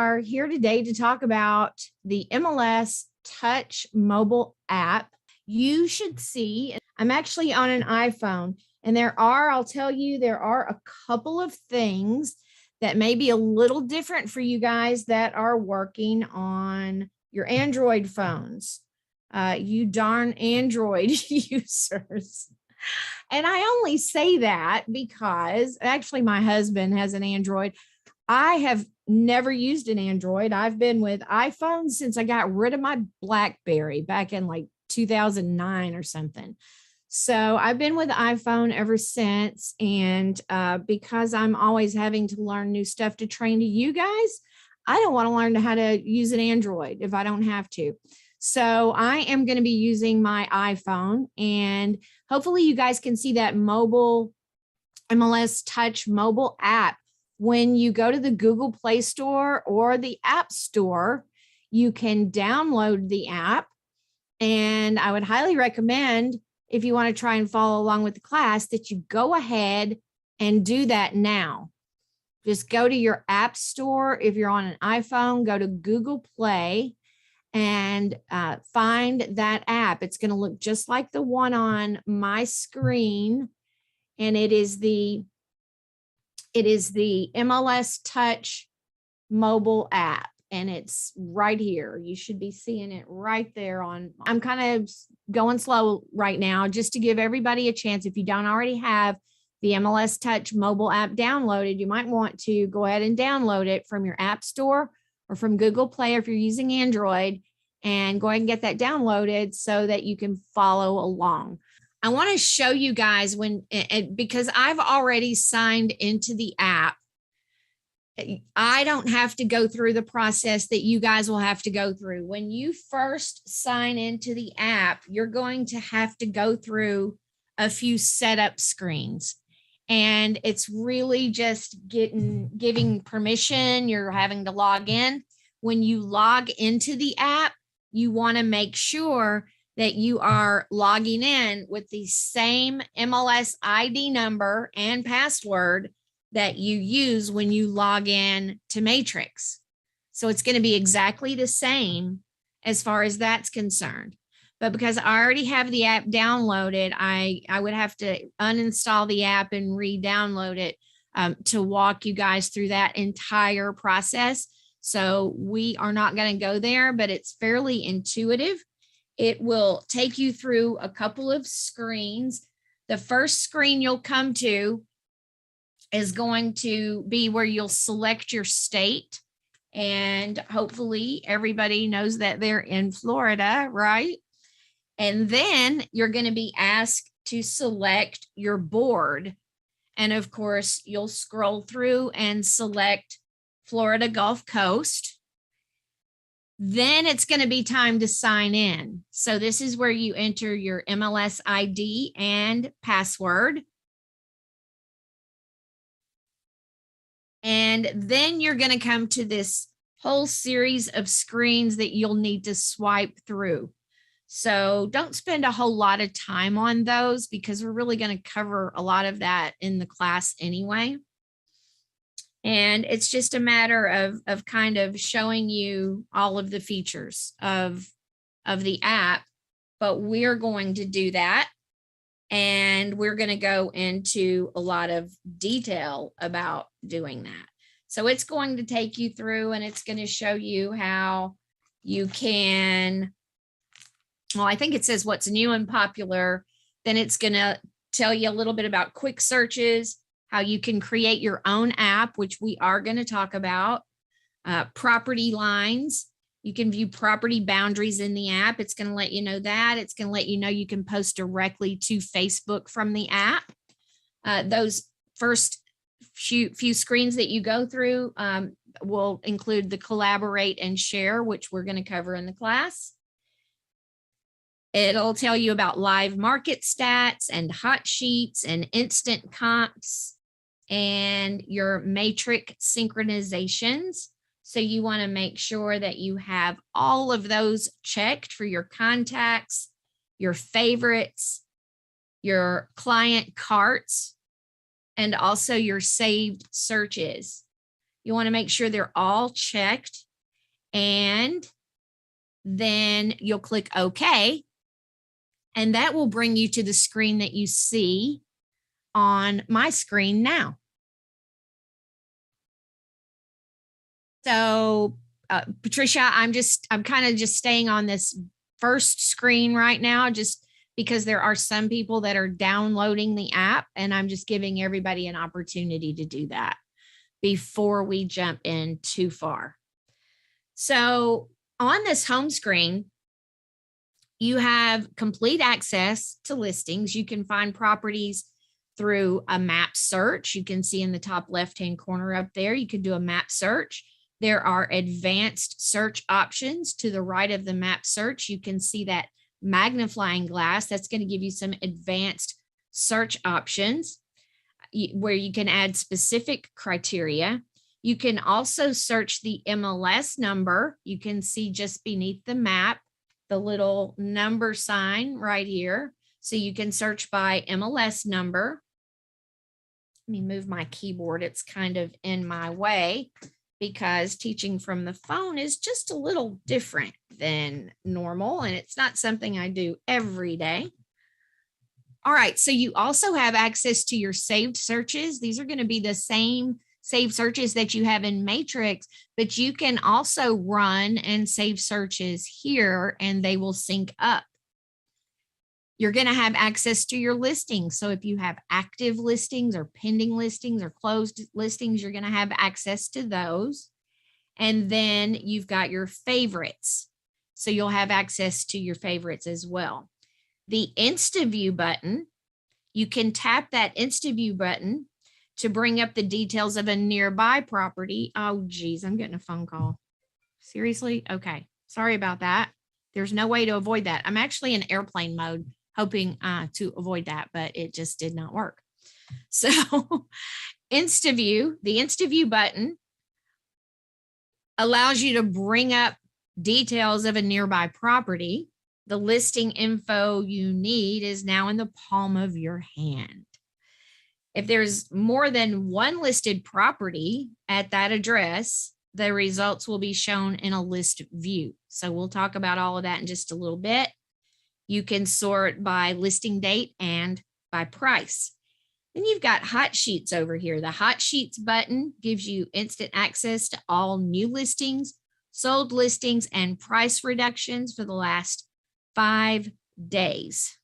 are here today to talk about the MLS Touch Mobile App. You should see, I'm actually on an iPhone, and I'll tell you, there are a couple of things that may be a little different for you guys that are working on your Android phones. You darn Android users. And I only say that because actually my husband has an Android. I have never used an Android. I've been with iPhone since I got rid of my BlackBerry back in like 2009 or something. So I've been with iPhone ever since. And because I'm always having to learn new stuff to train to you guys, I don't want to learn how to use an Android if I don't have to. So I am going to be using my iPhone, and hopefully you guys can see that mobile MLS Touch Mobile App. When you go to the Google Play Store or the App Store, you can download the app. And I would highly recommend, if you want to try and follow along with the class, that you go ahead and do that now. Just go to your App Store. If you're on an iPhone, go to Google Play and find that app. It's going to look just like the one on my screen. And it is the MLS Touch Mobile App. And it's right here. You should be seeing it right there I'm kind of going slow right now just to give everybody a chance. If you don't already have the MLS Touch Mobile App downloaded, you might want to go ahead and download it from your App Store or from Google Play, or if you're using Android, and go ahead and get that downloaded so that you can follow along. I want to show you guys because I've already signed into the app. I don't have to go through the process that you guys will have to go through. When you first sign into the app, you're going to have to go through a few setup screens. And it's really just giving permission. You're having to log in. When you log into the app, you want to make sure that you are logging in with the same MLS ID number and password that you use when you log in to Matrix. So it's going to be exactly the same as far as that's concerned. But because I already have the app downloaded, I would have to uninstall the app and re-download it to walk you guys through that entire process. So we are not going to go there, but it's fairly intuitive. It will take you through a couple of screens. The first screen you'll come to is going to be where you'll select your state. And hopefully everybody knows that they're in Florida, right? And then you're going to be asked to select your board. And of course, you'll scroll through and select Florida Gulf Coast. Then it's going to be time to sign in. So this is where you enter your MLS ID and password. And then you're going to come to this whole series of screens that you'll need to swipe through. So don't spend a whole lot of time on those because we're really going to cover a lot of that in the class anyway. And it's just a matter of kind of showing you all of the features of the app, but we're going to do that. And we're going to go into a lot of detail about doing that. So it's going to take you through, and it's going to show you how you can, well, I think it says what's new and popular. Then it's going to tell you a little bit about quick searches, how you can create your own app, which we are going to talk about, property lines. You can view property boundaries in the app. It's going to let you know that. It's going to let you know you can post directly to Facebook from the app. Those first few screens that you go through will include the collaborate and share, which we're going to cover in the class. It'll tell you about live market stats and hot sheets and instant comps and your matrix synchronizations. So you want to make sure that you have all of those checked for your contacts, your favorites, your client carts, and also your saved searches. You want to make sure they're all checked, and then you'll click OK. And that will bring you to the screen that you see on my screen now. So, Patricia, I'm kind of just staying on this first screen right now, just because there are some people that are downloading the app, and I'm just giving everybody an opportunity to do that before we jump in too far. So on this home screen, you have complete access to listings. You can find properties through a map search. You can see in the top left-hand corner up there, you can do a map search. There are advanced search options to the right of the map search. You can see that magnifying glass. That's going to give you some advanced search options where you can add specific criteria. You can also search the MLS number. You can see just beneath the map, the little number sign right here. So you can search by MLS number. Let me move my keyboard. It's kind of in my way because teaching from the phone is just a little different than normal, and it's not something I do every day. All right, so you also have access to your saved searches. These are going to be the same saved searches that you have in Matrix, but you can also run and save searches here, and they will sync up. You're going to have access to your listings. So if you have active listings or pending listings or closed listings, you're going to have access to those. And then you've got your favorites. So you'll have access to your favorites as well. The InstaView button, you can tap that InstaView button to bring up the details of a nearby property. Oh, geez, I'm getting a phone call. Seriously? Okay. Sorry about that. There's no way to avoid that. I'm actually in airplane mode, hoping to avoid that, but it just did not work. So InstaView, the InstaView button allows you to bring up details of a nearby property. The listing info you need is now in the palm of your hand. If there's more than one listed property at that address, the results will be shown in a list view. So we'll talk about all of that in just a little bit. You can sort by listing date and by price. Then you've got hot sheets over here. The hot sheets button gives you instant access to all new listings, sold listings, and price reductions for the last 5 days.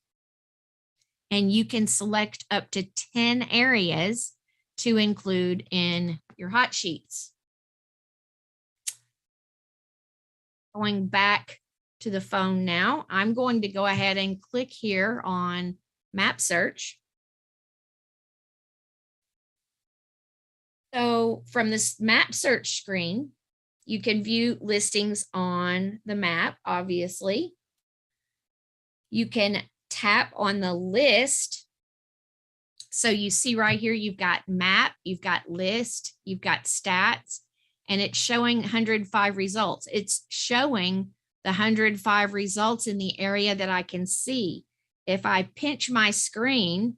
And you can select up to 10 areas to include in your hot sheets. Going back to the phone now, I'm going to go ahead and click here on map search. So from this map search screen, you can view listings on the map, obviously. You can tap on the list. So you see right here, you've got map, you've got list, you've got stats, and it's showing 105 results. It's showing the 105 results in the area that I can see. If I pinch my screen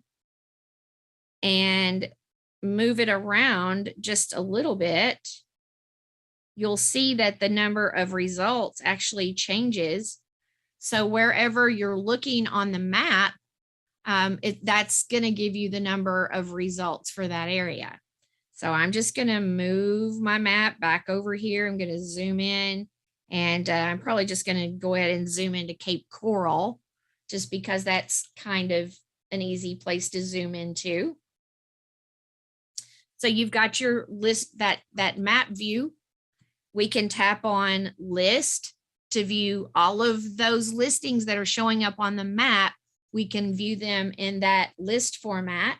and move it around just a little bit, you'll see that the number of results actually changes. So wherever you're looking on the map, that's going to give you the number of results for that area. So I'm just going to move my map back over here. I'm going to zoom in, and I'm probably just going to go ahead and zoom into Cape Coral, just because that's kind of an easy place to zoom into. So you've got your list, that map view. We can tap on list to view all of those listings that are showing up on the map. We can view them in that list format.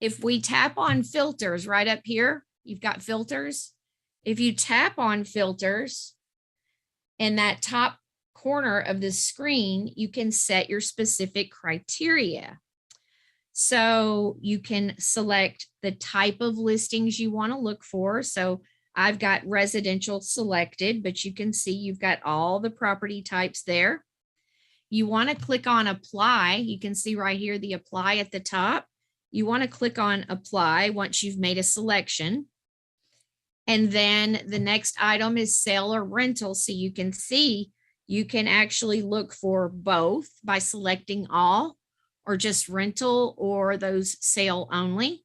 If we tap on filters right up here, you've got filters. If you tap on filters in that top corner of the screen, you can set your specific criteria. So you can select the type of listings you want to look for. So I've got residential selected, but you can see you've got all the property types there. You want to click on apply. You can see right here the apply at the top. you want to click on apply once you've made a selection. And then the next item is sale or rental. So you can see you can actually look for both by selecting all or just rental or those sale only.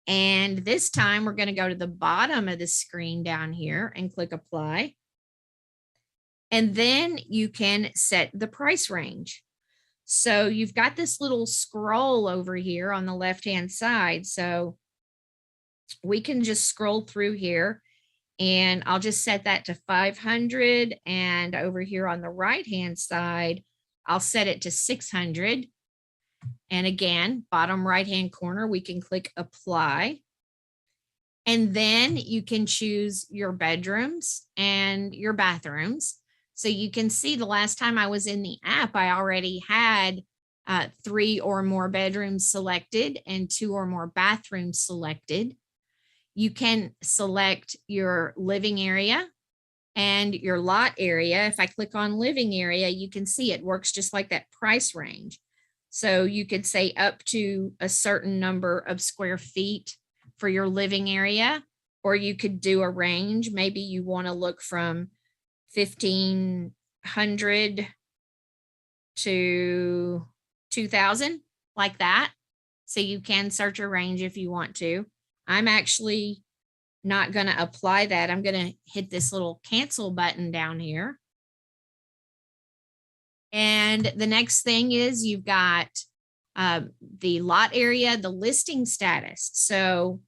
And this time we're going to go to the bottom of the screen down here and click apply. And then you can set the price range. So you've got this little scroll over here on the left-hand side. So we can just scroll through here and I'll just set that to 500. And over here on the right-hand side, I'll set it to 600. And again, bottom right-hand corner, we can click apply. And then you can choose your bedrooms and your bathrooms. So you can see the last time I was in the app, I already had 3 or more bedrooms selected and 2 or more bathrooms selected. You can select your living area and your lot area. If I click on living area, you can see it works just like that price range. So you could say up to a certain number of square feet for your living area, or you could do a range. Maybe you want to look from 1,500 to 2,000, like that. So you can search a range if you want to. I'm actually not going to apply that. I'm going to hit this little cancel button down here. And the next thing is you've got the lot area, the listing status. So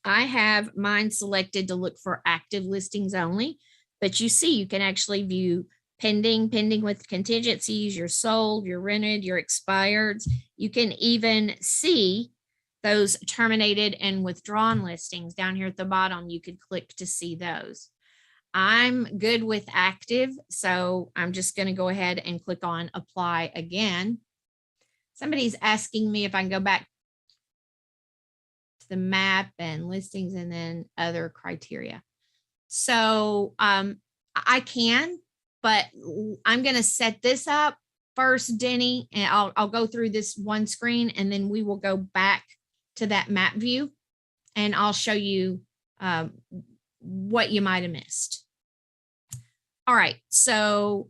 I have mine selected to look for active listings only, but you see you can actually view pending with contingencies, your sold, your rented, your expireds. You can even see those terminated and withdrawn listings down here at the bottom. You could click to see those. I'm good with active, so I'm just going to go ahead and click on apply again. Somebody's asking me if I can go back to the map and listings and then other criteria. So I can, but I'm going to set this up first, Denny, and I'll go through this one screen and then we will go back to that map view and I'll show you what you might have missed. All right, so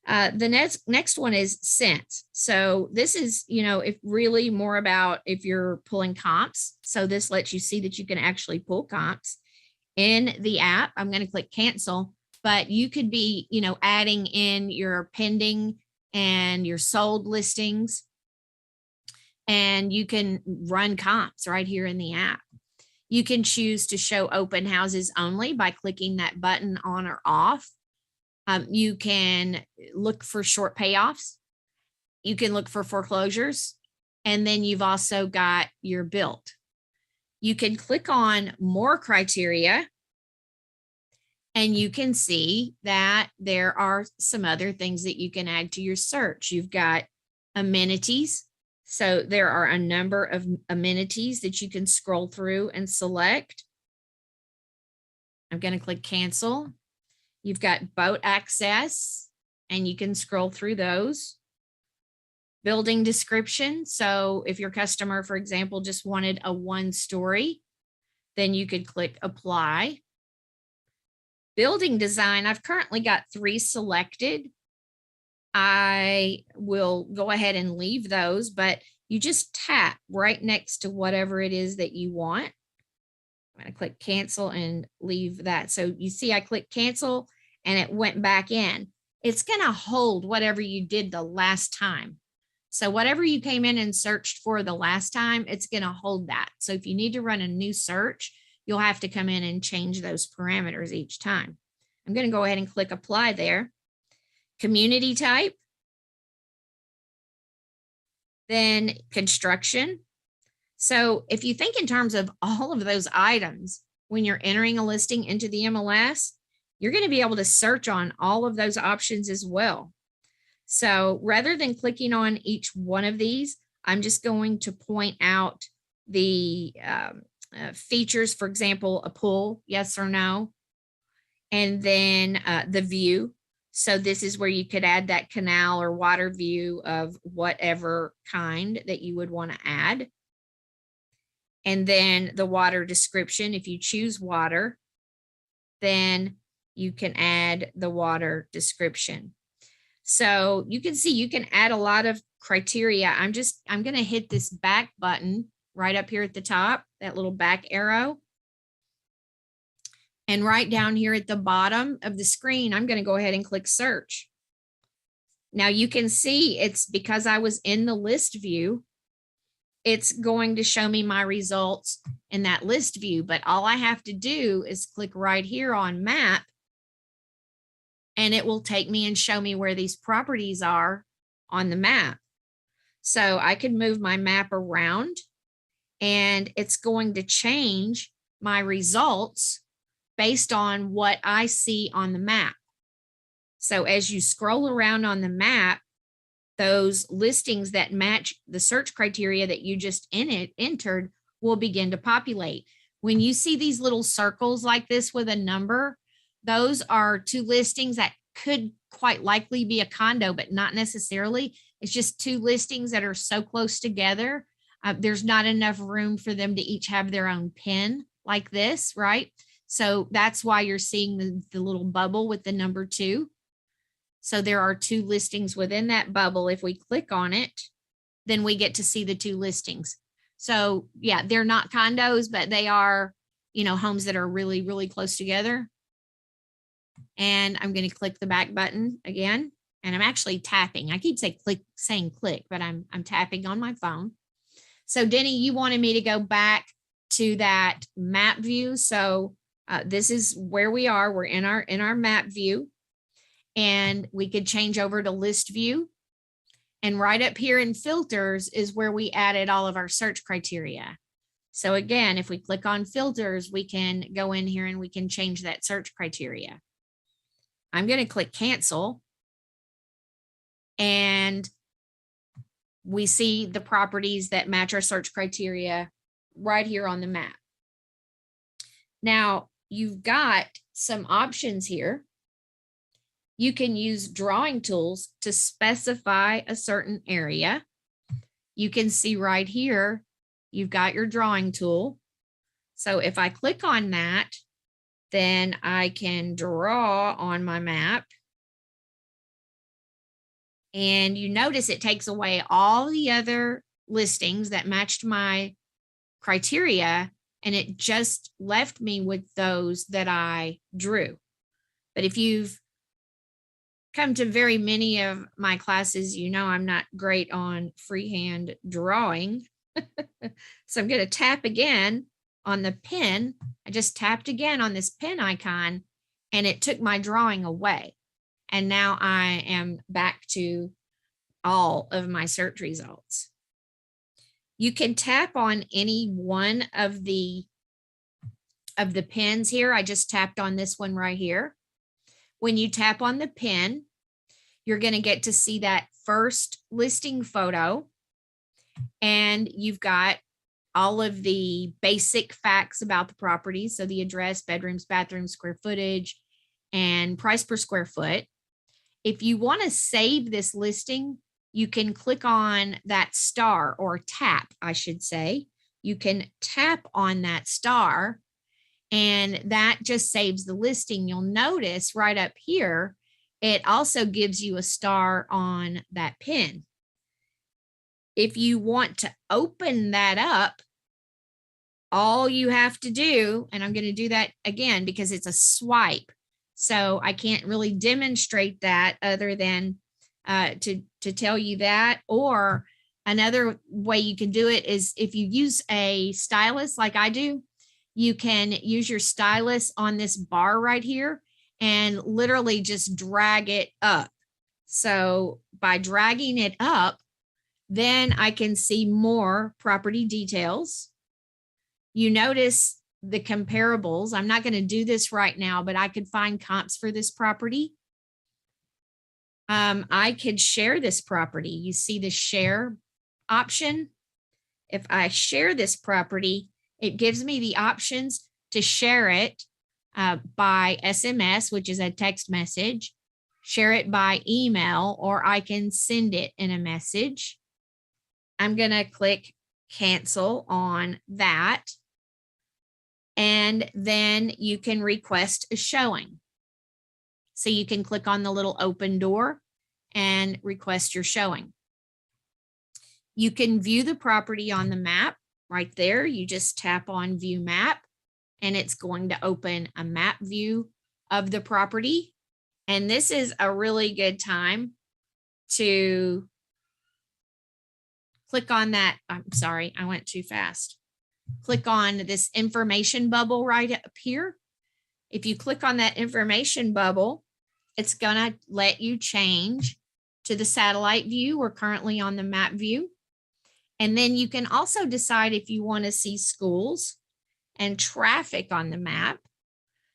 the next one is sent. So this is, if really more about if you're pulling comps. So this lets you see that you can actually pull comps in the app. I'm going to click cancel, but you could be, adding in your pending and your sold listings, and you can run comps right here in the app. You can choose to show open houses only by clicking that button on or off. You can look for short payoffs. You can look for foreclosures. And then you've also got your built. You can click on more criteria and you can see that there are some other things that you can add to your search. You've got amenities. So there are a number of amenities that you can scroll through and select. I'm going to click cancel. You've got boat access, and you can scroll through those. Building description. So if your customer, for example, just wanted a 1-story, then you could click apply. Building design, I've currently got 3 selected. I will go ahead and leave those, but you just tap right next to whatever it is that you want. I'm going to click cancel and leave that. So you see I click cancel and it went back in. It's going to hold whatever you did the last time. So whatever you came in and searched for the last time, it's going to hold that. So if you need to run a new search, you'll have to come in and change those parameters each time. I'm going to go ahead and click apply there. Community type, then construction. So if you think in terms of all of those items, when you're entering a listing into the MLS, you're going to be able to search on all of those options as well. So rather than clicking on each one of these, I'm just going to point out the features, for example, a pull, yes or no, and then the view. So this is where you could add that canal or water view of whatever kind that you would want to add. And then the water description, if you choose water, then you can add the water description. So you can see you can add a lot of criteria. I'm going to hit this back button right up here at the top, that little back arrow. And right down here at the bottom of the screen, I'm going to go ahead and click search. Now you can see it's because I was in the list view, it's going to show me my results in that list view. But all I have to do is click right here on map, and it will take me and show me where these properties are on the map. So I can move my map around, and it's going to change my results based on what I see on the map. So as you scroll around on the map, those listings that match the search criteria that you just entered will begin to populate. When you see these little circles like this with a number, those are two listings that could quite likely be a condo, but not necessarily. It's just two listings that are so close together. There's not enough room for them to each have their own pin like this, right? So that's why you're seeing the little bubble with the number 2. So there are two listings within that bubble. If we click on it, then we get to see the two listings. So yeah, they're not condos, but they are, homes that are really, really close together. And I'm going to click the back button again, and I'm actually tapping. I keep saying click, but I'm tapping on my phone. So Denny, you wanted me to go back to that map view. So this is where we are. We're in our map view, and we could change over to list view. And right up here in filters is where we added all of our search criteria. So again, if we click on filters, we can go in here and we can change that search criteria. I'm going to click cancel, and we see the properties that match our search criteria right here on the map. Now you've got some options here. You can use drawing tools to specify a certain area. You can see right here, you've got your drawing tool. So if I click on that, then I can draw on my map. And you notice it takes away all the other listings that matched my criteria, and it just left me with those that I drew. But if you've come to very many of my classes, I'm not great on freehand drawing. So I'm going to tap again on the pen. I just tapped again on this pen icon, and it took my drawing away. And now I am back to all of my search results. You can tap on any one of the pins here. I just tapped on this one right here. When you tap on the pin, you're going to get to see that first listing photo, and you've got all of the basic facts about the property. So the address, bedrooms, bathrooms, square footage, and price per square foot. If you want to save this listing, you can click on that star, or tap, I should say. You can tap on that star, and that just saves the listing. You'll notice right up here, it also gives you a star on that pin. If you want to open that up, all you have to do, and I'm going to do that again because it's a swipe, so I can't really demonstrate that other than to tell you that. Or another way you can do it is if you use a stylus like I do, you can use your stylus on this bar right here and literally just drag it up. So by dragging it up, then I can see more property details. You notice the comparables. I'm not going to do this right now, but I could find comps for this property. I could share this property. You see the share option. If I share this property, it gives me the options to share it by SMS, which is a text message, share it by email, or I can send it in a message. I'm going to click cancel on that. And then you can request a showing. So you can click on the little open door and request your showing. You can view the property on the map right there. You just tap on view map and it's going to open a map view of the property. And this is a really good time to click on that. I'm sorry, I went too fast. Click on this information bubble right up here. If you click on that information bubble, it's gonna let you change to the satellite view. We're currently on the map view. And then you can also decide if you want to see schools and traffic on the map.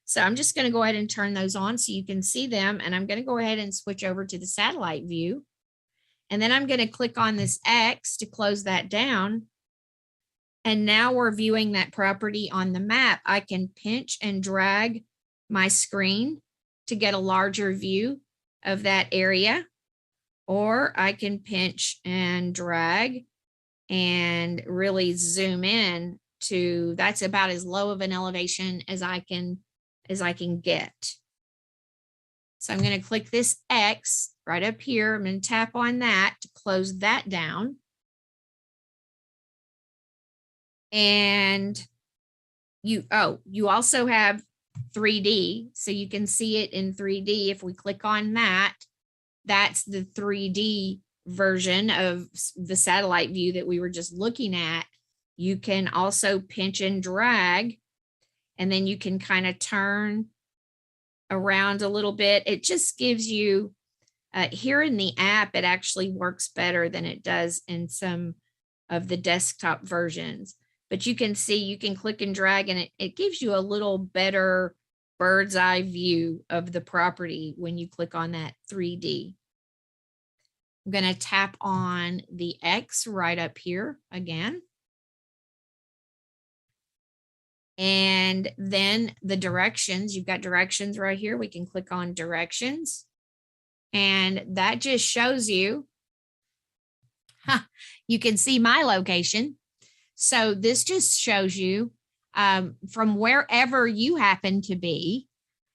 So I'm just going to go ahead and turn those on so you can see them. And I'm going to go ahead and switch over to the satellite view. And then I'm going to click on this X to close that down. And now we're viewing that property on the map. I can pinch and drag my screen to get a larger view of that area. Or I can pinch and drag and really zoom in to, that's about as low of an elevation as I can get. So I'm going to click this X right up here. I'm going to tap on that to close that down. And you also have 3D, so you can see it in 3D. If we click on that, that's the 3D version of the satellite view that we were just looking at. You can also pinch and drag, and then you can kind of turn around a little bit. It just gives you, here in the app, it actually works better than it does in some of the desktop versions. But you can see, you can click and drag, and it gives you a little better bird's eye view of the property when you click on that 3D. I'm going to tap on the X right up here again. And then the directions, you've got directions right here. We can click on directions. And that just shows you, you can see my location. So this just shows you from wherever you happen to be,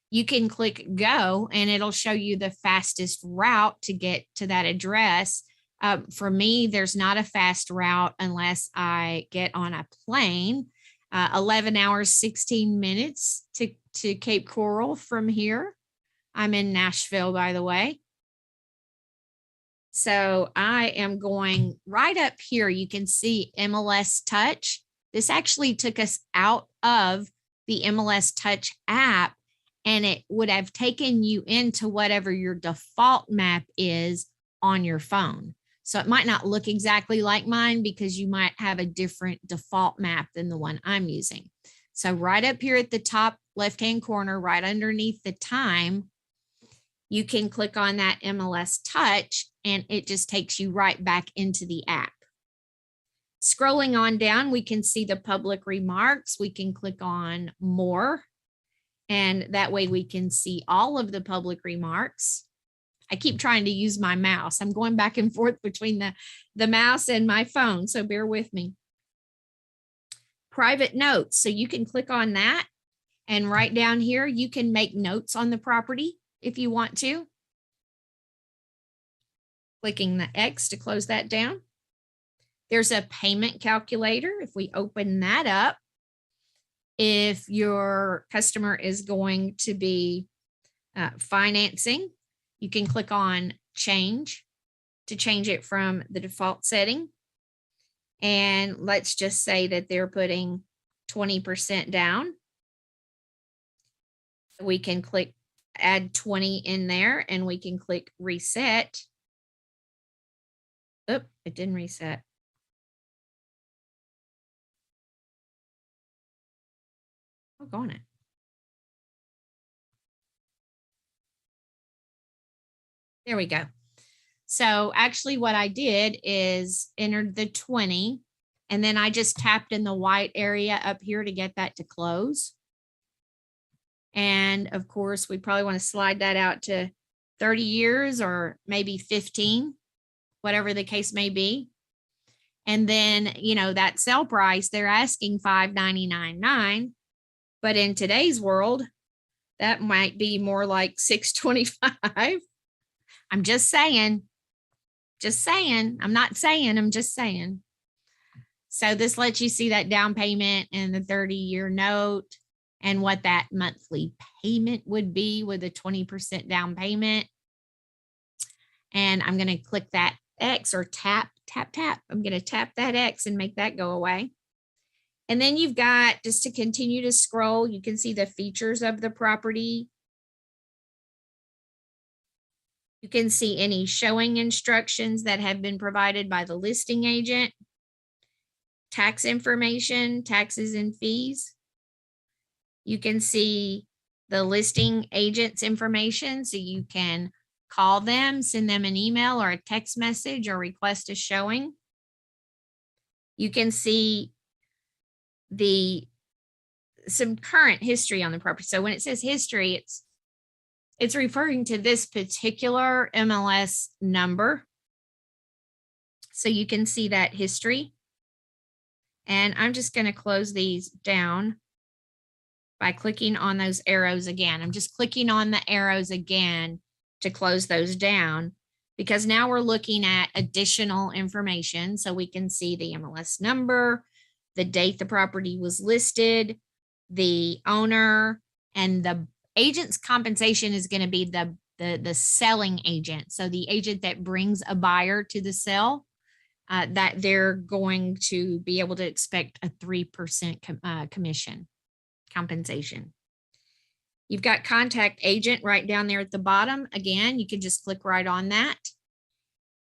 you can click go and it'll show you the fastest route to get to that address. For me, there's not a fast route unless I get on a plane. 11 hours, 16 minutes to Cape Coral from here. I'm in Nashville, by the way. So I am going right up here. You can see MLS Touch. This actually took us out of the MLS Touch app, and it would have taken you into whatever your default map is on your phone. So it might not look exactly like mine because you might have a different default map than the one I'm using. So right up here at the top left-hand corner, right underneath the time, you can click on that MLS Touch and it just takes you right back into the app. Scrolling on down, we can see the public remarks. We can click on more, and that way we can see all of the public remarks. I keep trying to use my mouse. I'm going back and forth between the mouse and my phone, so bear with me. Private notes. So you can click on that, and right down here, you can make notes on the property if you want to. Clicking the X to close that down. There's a payment calculator. If we open that up, if your customer is going to be financing, you can click on change to change it from the default setting. And let's just say that they're putting 20% down. We can click add 20 in there and we can click reset. Oh, it didn't reset. Oh, go on it. There we go. So actually what I did is entered the 20, and then I just tapped in the white area up here to get that to close. And of course, we probably want to slide that out to 30 years or maybe 15, whatever the case may be. And then, you know, that sale price, they're asking $599.9, but in today's world, that might be more like $625. I'm just saying. I'm not saying, I'm just saying. So this lets you see that down payment and the 30-year note and what that monthly payment would be with a 20% down payment. And I'm going to click that X or tap. I'm going to tap that X and make that go away. And then you've got, just to continue to scroll, you can see the features of the property. You can see any showing instructions that have been provided by the listing agent, tax information, taxes and fees. You can see the listing agent's information, so you can call them, send them an email or a text message or request a showing. You can see some current history on the property. So when it says history, it's referring to this particular MLS number. So you can see that history. And I'm just going to close these down by clicking on those arrows again. I'm just clicking on the arrows again to close those down, because now we're looking at additional information. So we can see the MLS number, the date the property was listed, the owner, and the agent's compensation is going to be the selling agent. So the agent that brings a buyer to the sale, that they're going to be able to expect a 3% commission compensation. You've got contact agent right down there at the bottom. Again, you can just click right on that.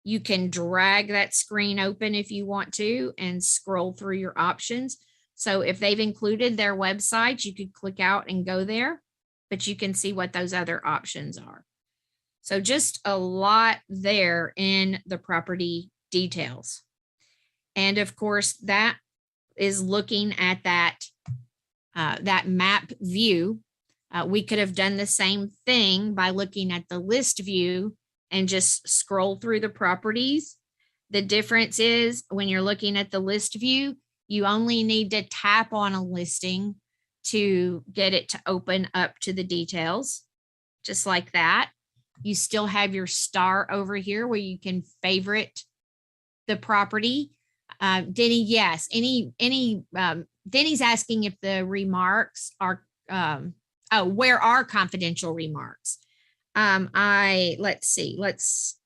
You can drag that screen open if you want to and scroll through your options. So if they've included their website, you could click out and go there, but you can see what those other options are. So just a lot there in the property details. And of course, that is looking at that map view. We could have done the same thing by looking at the list view and just scroll through the properties. The difference is when you're looking at the list view, you only need to tap on a listing to get it to open up to the details, just like that. You still have your star over here where you can favorite the property. Denny, yes, Denny's asking if the remarks are, where are confidential remarks? Let's see, let's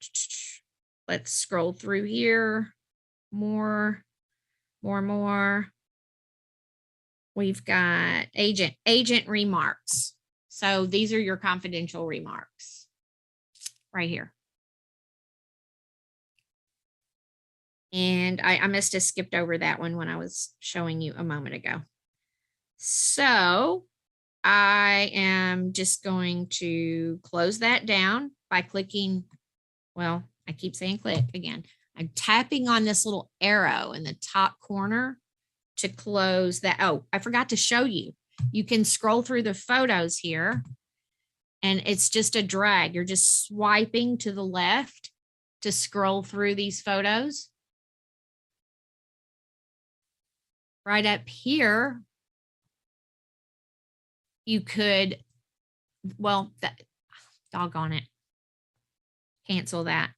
scroll through here. More. We've got agent remarks. So these are your confidential remarks right here. And I must have skipped over that one when I was showing you a moment ago. So I am just going to close that down by clicking, well, I keep saying click again. I'm tapping on this little arrow in the top corner to close that. Oh, I forgot to show you. You can scroll through the photos here and it's just a drag. You're just swiping to the left to scroll through these photos. Right up here, you could, well, doggone it, cancel that.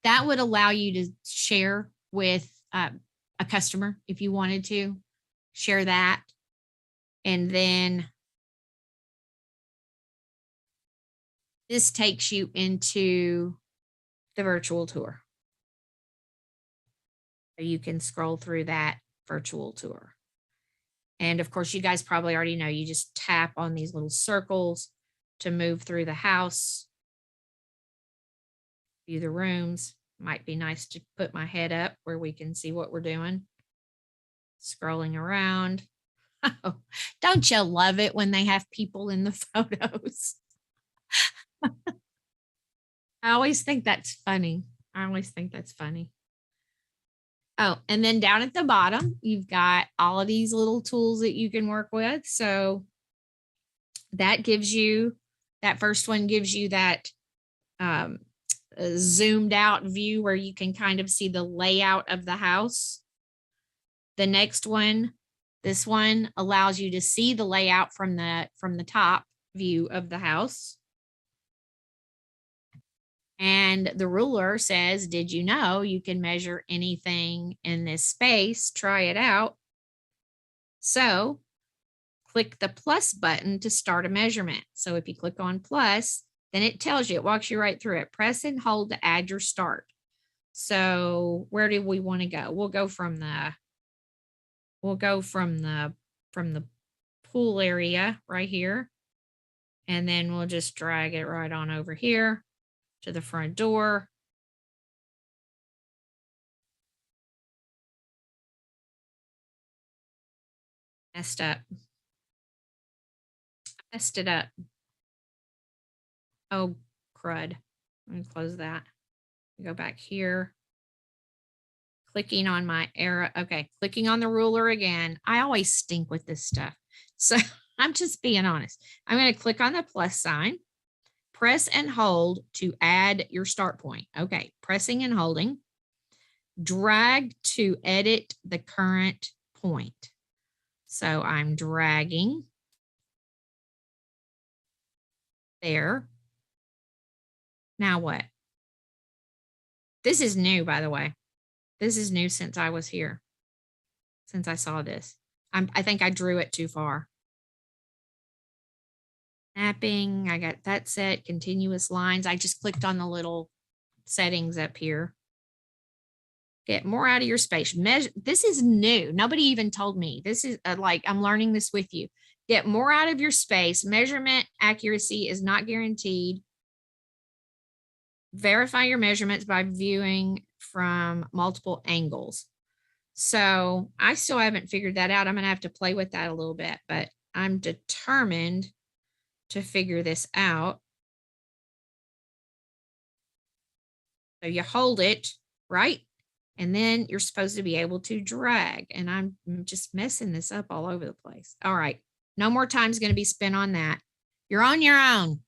That would allow you to share with a customer if you wanted to share that. And then this takes you into the virtual tour. So you can scroll through that virtual tour. And of course, you guys probably already know, you just tap on these little circles to move through the house, view the rooms. Might be nice to put my head up where we can see what we're doing. Scrolling around. Oh, don't you love it when they have people in the photos? I always think that's funny. Oh, and then down at the bottom, you've got all of these little tools that you can work with. So that gives you, that first one gives you that um, a zoomed out view where you can kind of see the layout of the house. The next one, this one allows you to see the layout from the top view of the house. And the ruler says, did you know you can measure anything in this space? Try it out. So click the plus button to start a measurement. So if you click on plus, then it tells you, it walks you right through it. Press and hold to add your start. So where do we want to go? We'll go from the pool area right here. And then we'll just drag it right on over here to the front door. Messed up. Messed it up. Oh, crud. Let me close that. Go back here. Clicking on my arrow. Okay, clicking on the ruler again. I always stink with this stuff. So I'm just being honest. I'm going to click on the plus sign. Press and hold to add your start point. Okay, pressing and holding. Drag to edit the current point. So I'm dragging there. Now what? This is new, by the way. This is new since I was here, since I saw this. I think I drew it too far. Snapping, I got that set, continuous lines. I just clicked on the little settings up here. Get more out of your space. Measure. This is new. Nobody even told me. This is like, I'm learning this with you. Get more out of your space. Measurement accuracy is not guaranteed. Verify your measurements by viewing from multiple angles. So I still haven't figured that out. I'm going to have to play with that a little bit, but I'm determined to figure this out. So you hold it, right? And then you're supposed to be able to drag. And I'm just messing this up all over the place. All right. No more time's going to be spent on that. You're on your own.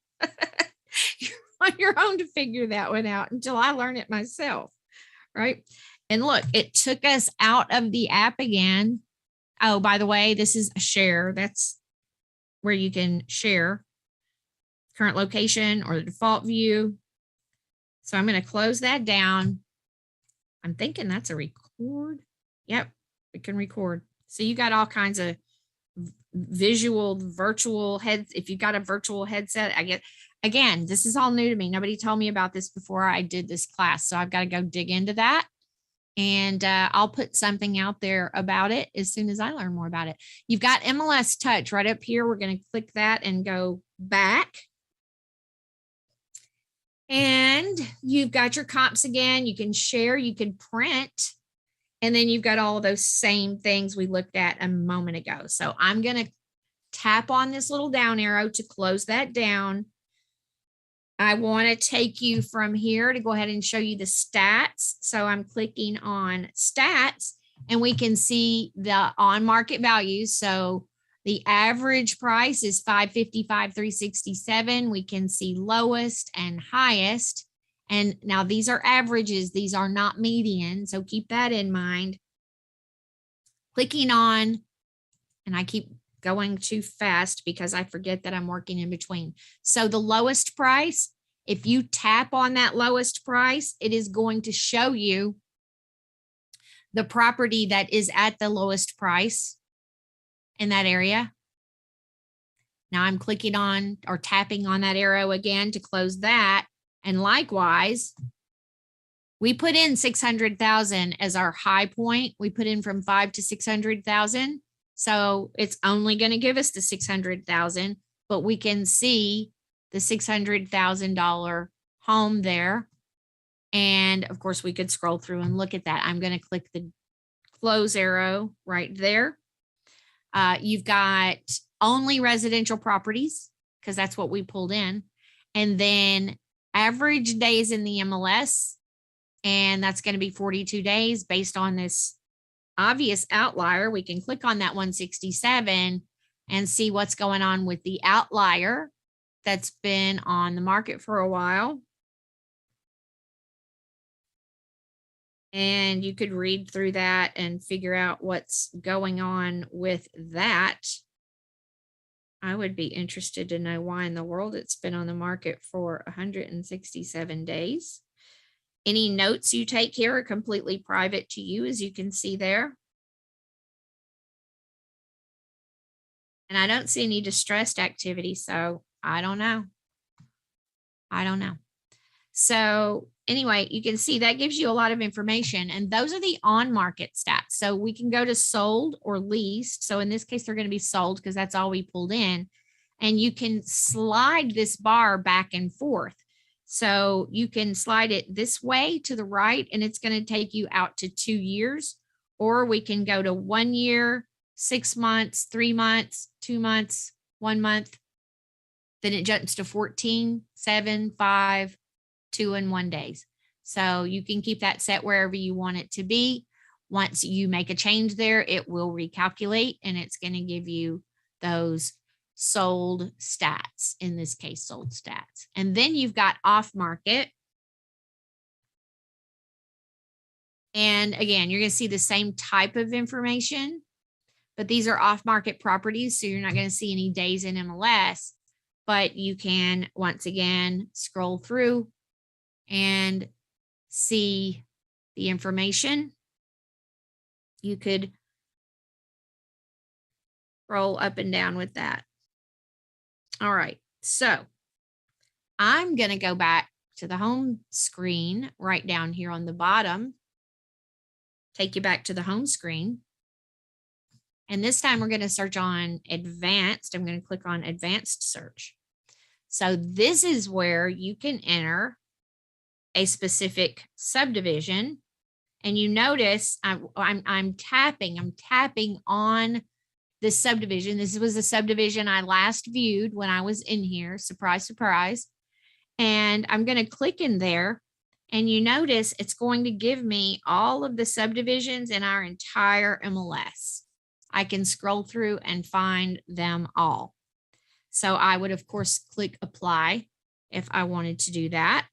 You're on your own to figure that one out until I learn it myself. Right. And look, it took us out of the app again. Oh, by the way, this is a share. That's where you can share current location or the default view. So I'm going to close that down. I'm thinking that's a record. Yep, we can record. So you got all kinds of visual, virtual heads. If you've got a virtual headset, I get, again, this is all new to me. Nobody told me about this before I did this class. So I've got to go dig into that. And I'll put something out there about it as soon as I learn more about it. You've got MLS Touch right up here. We're going to click that and go back. And you've got your comps again. You can share, you can print, and then you've got all of those same things we looked at a moment ago. So I'm going to tap on this little down arrow to close that down. I want to take you from here to go ahead and show you the stats. So I'm clicking on stats and we can see the on market values. So the average price is $555,367. We can see lowest and highest. And now these are averages. These are not median. So keep that in mind. Clicking on, and I keep going too fast because I forget that I'm working in between. So the lowest price, if you tap on that lowest price, it is going to show you the property that is at the lowest price in that area. Now I'm clicking on or tapping on that arrow again to close that. And likewise, we put in 600,000 as our high point. We put in from 5 to 600,000. So it's only going to give us the 600,000, but we can see the $600,000 home there. And of course we could scroll through and look at that. I'm going to click the close arrow right there. You've got only residential properties because that's what we pulled in. And then average days in the MLS. And that's going to be 42 days based on this obvious outlier. We can click on that 167 and see what's going on with the outlier that's been on the market for a while. And you could read through that and figure out what's going on with that. I would be interested to know why in the world it's been on the market for 167 days. Any notes you take here are completely private to you, as you can see there. And I don't see any distressed activity, so I don't know. I don't know. So anyway, you can see that gives you a lot of information, and those are the on-market stats. So we can go to sold or leased. So in this case, they're going to be sold because that's all we pulled in. And you can slide this bar back and forth. So you can slide it this way to the right, and it's going to take you out to 2 years, or we can go to 1 year, 6 months, 3 months, 2 months, 1 month. Then it jumps to 14, 7, 5, 2 and 1 days. So you can keep that set wherever you want it to be. Once you make a change there, it will recalculate, and it's going to give you those sold stats, in this case, sold stats. And then you've got off market. And again, you're going to see the same type of information, but these are off market properties. So you're not going to see any days in MLS, but you can, once again, scroll through and see the information. You could scroll up and down with that. All right, so I'm going to go back to the home screen right down here on the bottom. Take you back to the home screen. And this time we're going to search on advanced. I'm going to click on advanced search. So this is where you can enter a specific subdivision, and you notice I'm tapping on this subdivision. This was a subdivision I last viewed when I was in here. Surprise, surprise. And I'm going to click in there, and you notice it's going to give me all of the subdivisions in our entire MLS. I can scroll through and find them all. So I would, of course, click apply if I wanted to do that.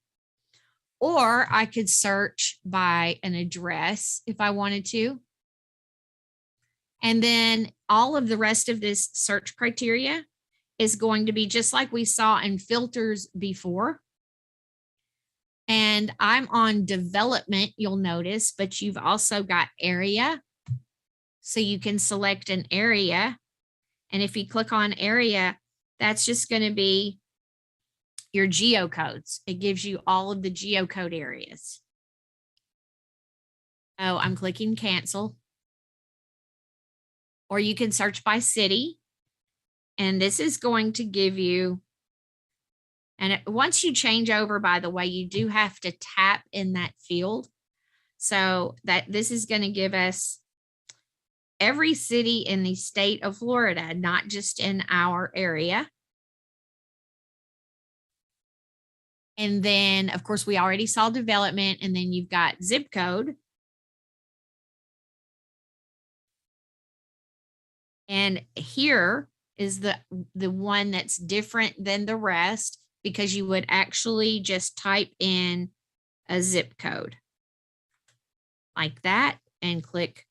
Or I could search by an address if I wanted to. And then all of the rest of this search criteria is going to be just like we saw in filters before. And I'm on development, you'll notice, but you've also got area. So you can select an area. And if you click on area, that's just going to be your geocodes. It gives you all of the geocode areas. Oh, I'm clicking cancel. Or you can search by city. And this is going to give you, and once you change over, by the way, you do have to tap in that field. So that this is going to give us every city in the state of Florida, not just in our area. And then, of course, we already saw development, and then you've got zip code. And here is the one that's different than the rest, because you would actually just type in a zip code like that and click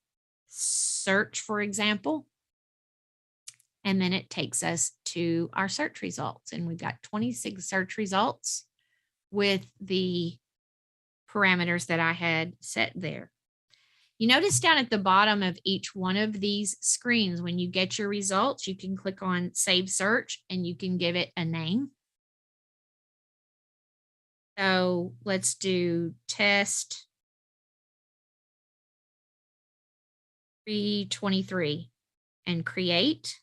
search, for example. And then it takes us to our search results. And we've got 26 search results with the parameters that I had set there. You notice down at the bottom of each one of these screens, when you get your results, you can click on Save Search and you can give it a name. So let's do test 323 and create.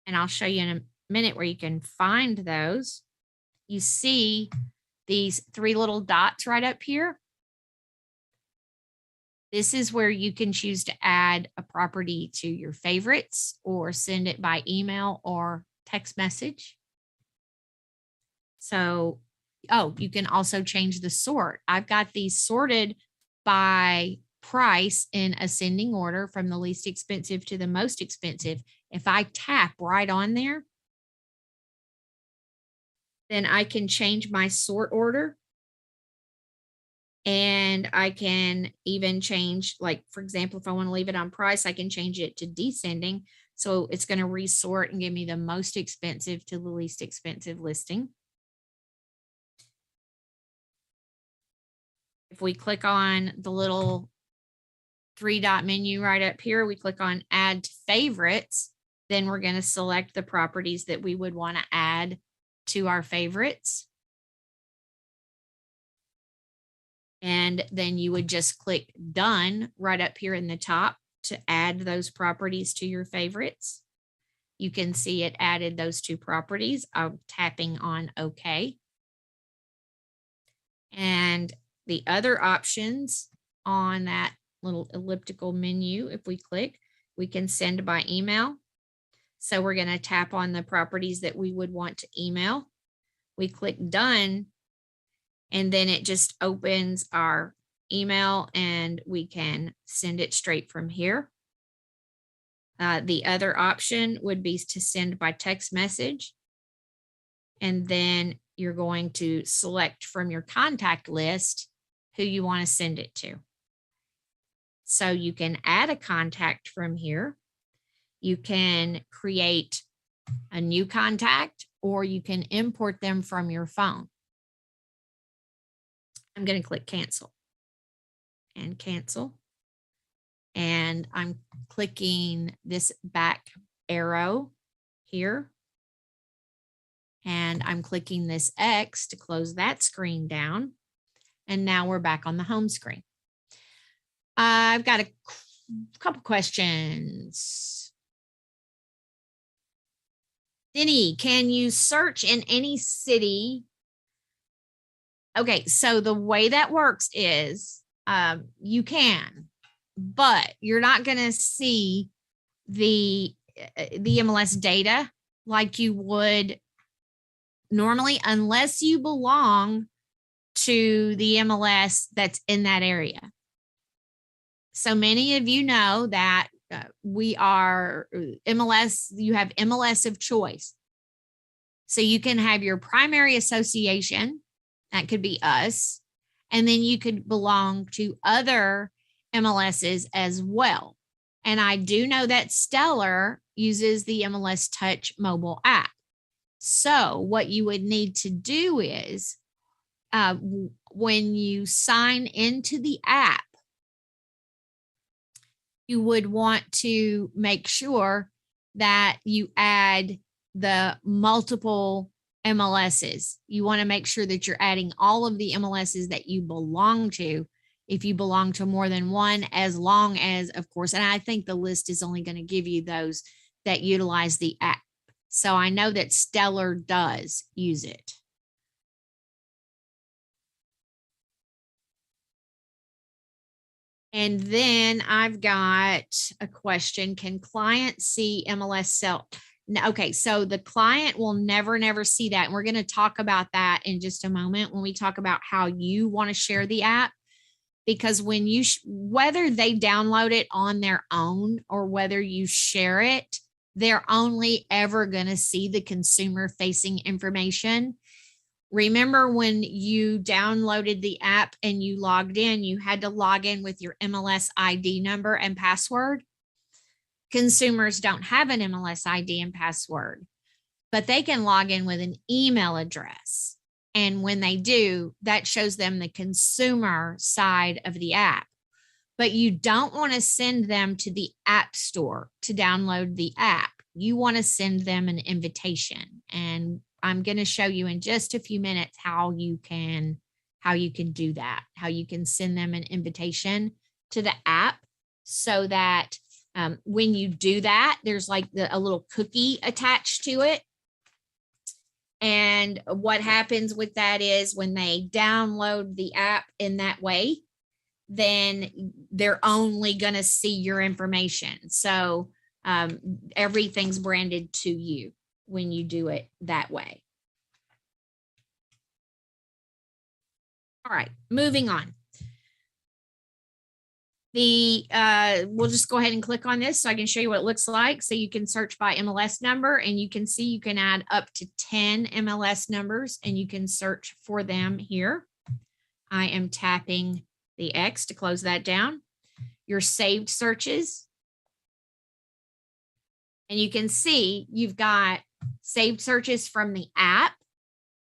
And I'll show you in a minute where you can find those. You see these 3 little dots right up here. This is where you can choose to add a property to your favorites or send it by email or text message. So, oh, you can also change the sort. I've got these sorted by price in ascending order from the least expensive to the most expensive. If I tap right on there, then I can change my sort order. And I can even change, like, for example, if I want to leave it on price, I can change it to descending. So it's going to resort and give me the most expensive to the least expensive listing. If we click on the little 3-dot menu right up here, we click on add to favorites, then we're going to select the properties that we would want to add to our favorites. And then you would just click done right up here in the top to add those properties to your favorites. You can see it added those 2 properties. I'm tapping on OK. And the other options on that little elliptical menu, if we click, we can send by email. So we're going to tap on the properties that we would want to email. We click done, and then it just opens our email and we can send it straight from here. The other option would be to send by text message. And then you're going to select from your contact list who you want to send it to. So you can add a contact from here. You can create a new contact, or you can import them from your phone. I'm going to click cancel and cancel. And I'm clicking this back arrow here. And I'm clicking this X to close that screen down. And now we're back on the home screen. I've got a couple questions. Denny, can you search in any city? Okay, so the way that works is you can, but you're not going to see the MLS data like you would normally unless you belong to the MLS that's in that area. So many of you know that we are MLS, you have MLS of choice. So you can have your primary association, that could be us, and then you could belong to other MLSs as well. And I do know that Stellar uses the MLS Touch Mobile App. So what you would need to do is when you sign into the app, you would want to make sure that you add the multiple MLSs. You want to make sure that you're adding all of the MLSs that you belong to. If you belong to more than one, as long as, of course, and I think the list is only going to give you those that utilize the app. So I know that Stellar does use it. And then I've got a question. Can clients see MLS sell? Okay, so the client will never see that. And we're going to talk about that in just a moment when we talk about how you want to share the app. Because when you, whether they download it on their own or whether you share it, they're only ever going to see the consumer facing information. Remember when you downloaded the app and you logged in, you had to log in with your MLS ID number and password. Consumers don't have an MLS ID and password, but they can log in with an email address. And when they do, that shows them the consumer side of the app. But you don't want to send them to the app store to download the app. You want to send them an invitation. And I'm going to show you in just a few minutes how you can do that, how you can send them an invitation to the app so that when you do that, there's like a little cookie attached to it. And what happens with that is when they download the app in that way, then they're only going to see your information. So everything's branded to you when you do it that way. All right, moving on. We'll just go ahead and click on this so I can show you what it looks like. So you can search by MLS number, and you can see you can add up to 10 MLS numbers, and you can search for them here. I am tapping the X to close that down. Your saved searches. And you can see you've got saved searches from the app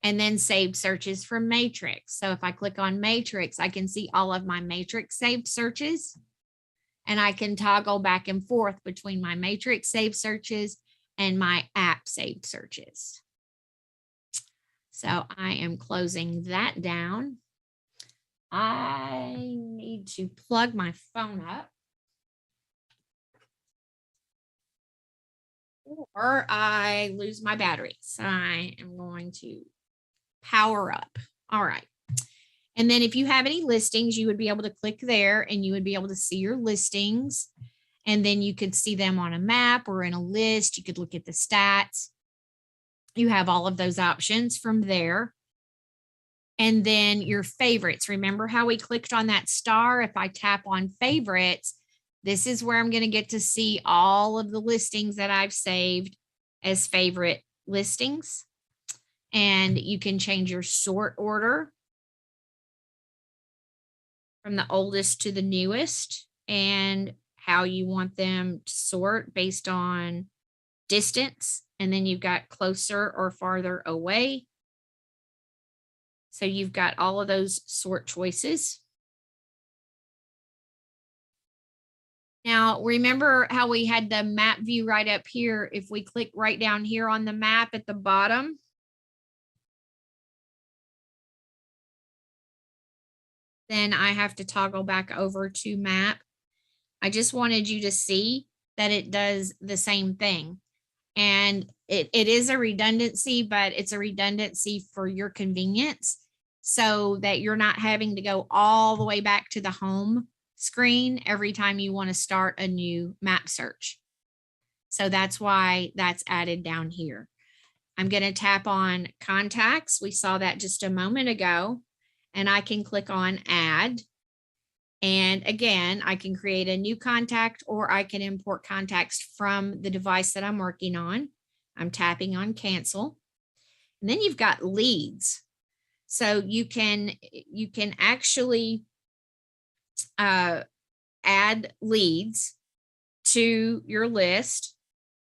and then saved searches from Matrix. So if I click on Matrix, I can see all of my Matrix saved searches, and I can toggle back and forth between my Matrix saved searches and my app saved searches. So I am closing that down. I need to plug my phone up, or I lose my battery. So I am going to power up. All right. And then if you have any listings, you would be able to click there and you would be able to see your listings. And then you could see them on a map or in a list. You could look at the stats. You have all of those options from there. And then your favorites. Remember how we clicked on that star? If I tap on favorites, this is where I'm going to get to see all of the listings that I've saved as favorite listings. And you can change your sort order from the oldest to the newest, and how you want them to sort based on distance. And then you've got closer or farther away. So you've got all of those sort choices. Now, remember how we had the map view right up here? If we click right down here on the map at the bottom, then I have to toggle back over to map. I just wanted you to see that it does the same thing. And it is a redundancy, but it's a redundancy for your convenience, so that you're not having to go all the way back to the home screen every time you want to start a new map search. So that's why that's added down here. I'm going to tap on contacts. We saw that just a moment ago, and I can click on add. And again, I can create a new contact, or I can import contacts from the device that I'm working on. I'm tapping on cancel. And then you've got leads. So you can actually add leads to your list,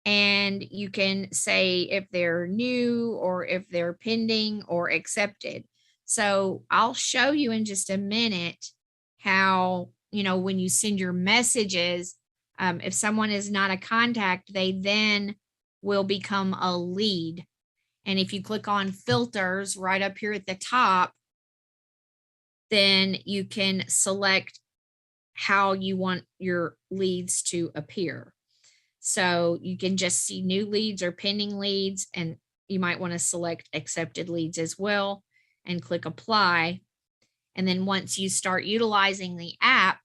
and you can say if they're new or if they're pending or accepted. So I'll show you in just a minute how, when you send your messages, if someone is not a contact, they then will become a lead. And if you click on filters right up here at the top, then you can select how you want your leads to appear. So you can just see new leads or pending leads, and you might want to select accepted leads as well and click apply. And then once you start utilizing the app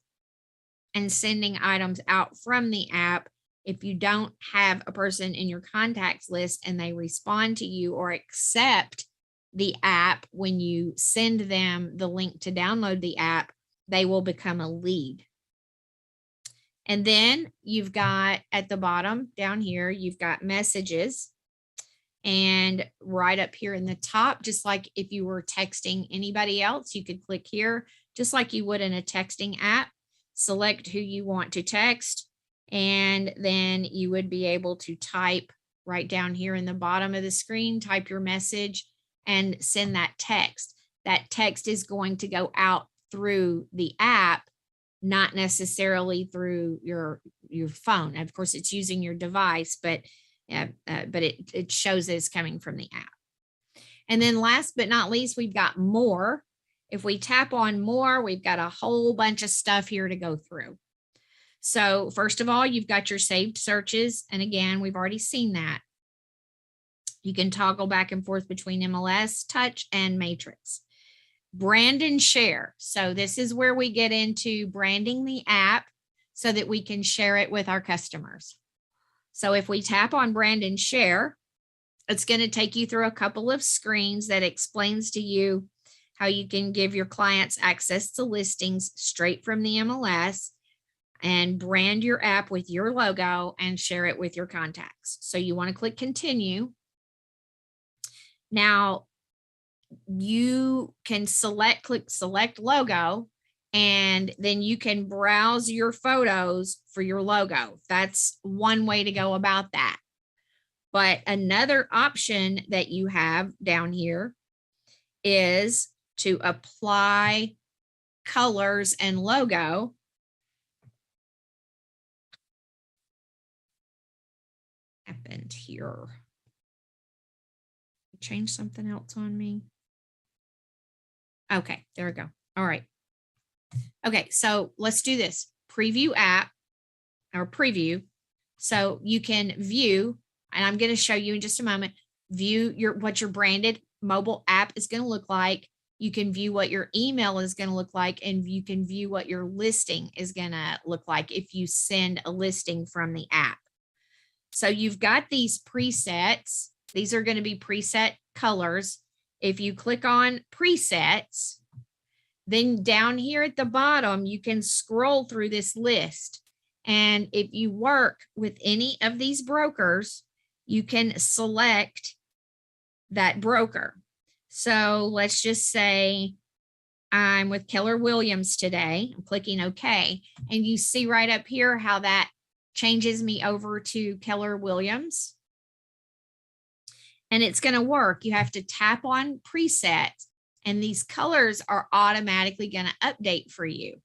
and sending items out from the app, if you don't have a person in your contacts list and they respond to you or accept the app when you send them the link to download the app, they will become a lead. And then you've got at the bottom down here, you've got messages. And right up here in the top, just like if you were texting anybody else, you could click here, just like you would in a texting app, select who you want to text, and then you would be able to type right down here in the bottom of the screen, type your message and send that text. That text is going to go out through the app, not necessarily through your phone. Of course, it's using your device, but it shows that it's coming from the app. And then last but not least, we've got more. If we tap on more, we've got a whole bunch of stuff here to go through. So first of all, you've got your saved searches. And again, we've already seen that. You can toggle back and forth between MLS, Touch, and Matrix. Brand and share. So this is where we get into branding the app so that we can share it with our customers. So if we tap on brand and share, it's going to take you through a couple of screens that explains to you how you can give your clients access to listings straight from the MLS and brand your app with your logo and share it with your contacts. So you want to click continue. Now, you can click select logo, and then you can browse your photos for your logo. That's one way to go about that. But another option that you have down here is to apply colors and logo. Happened here. Change something else on me. Okay, there we go. All right. Okay, so let's do this. Preview app or preview. So you can view, and I'm going to show you in just a moment, view what your branded mobile app is going to look like. You can view what your email is going to look like, and you can view what your listing is going to look like if you send a listing from the app. So you've got these presets. These are going to be preset colors. If you click on presets, then down here at the bottom, you can scroll through this list. And if you work with any of these brokers, you can select that broker. So let's just say I'm with Keller Williams today. I'm clicking OK. And you see right up here how that changes me over to Keller Williams. And it's going to work. You have to tap on preset, and these colors are automatically going to update for you.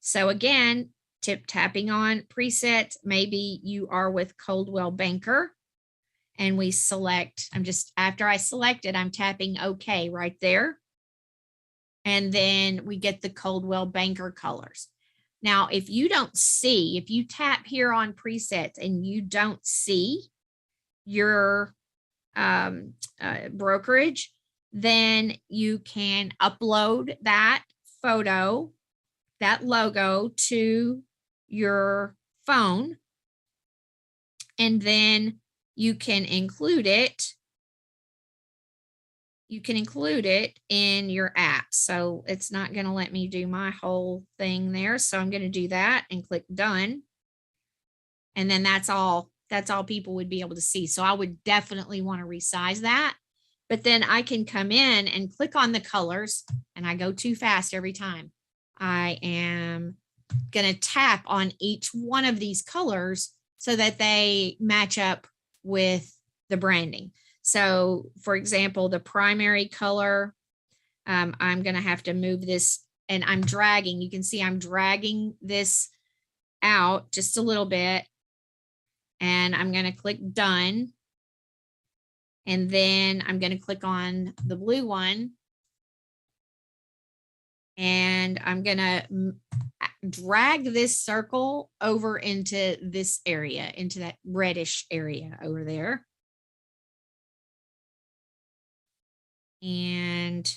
So again, tapping on presets, maybe you are with Coldwell Banker, and we select, after I select it, I'm tapping OK right there. And then we get the Coldwell Banker colors. Now, if you tap here on presets and you don't see your brokerage, then you can upload that photo, that logo to your phone, and then you can include it. You can include it in your app. So it's not going to let me do my whole thing there. So I'm going to do that and click done. And then that's all people would be able to see. So I would definitely want to resize that. But then I can come in and click on the colors, and I go too fast every time. I am going to tap on each one of these colors so that they match up with the branding. So for example, the primary color, I'm going to have to move this, and I'm dragging. You can see I'm dragging this out just a little bit, and I'm going to click done. And then I'm going to click on the blue one, and I'm going to drag this circle over into this area, into that reddish area over there. And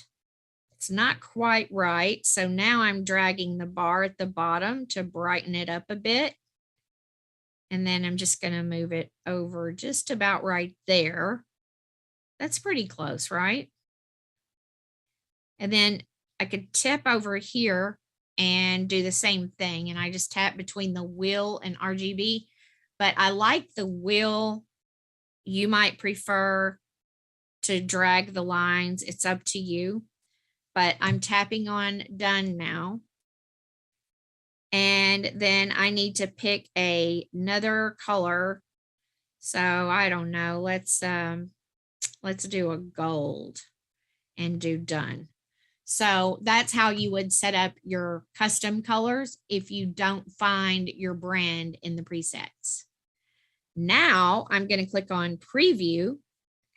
it's not quite right. So now I'm dragging the bar at the bottom to brighten it up a bit. And then I'm just going to move it over just about right there. That's pretty close, right? And then I could tap over here and do the same thing. And I just tap between the wheel and RGB. But I like the wheel. You might prefer to drag the lines. It's up to you. But I'm tapping on done now. And then I need to pick another color. So I don't know. Let's do a gold and do done. So that's how you would set up your custom colors if you don't find your brand in the presets. Now I'm going to click on preview,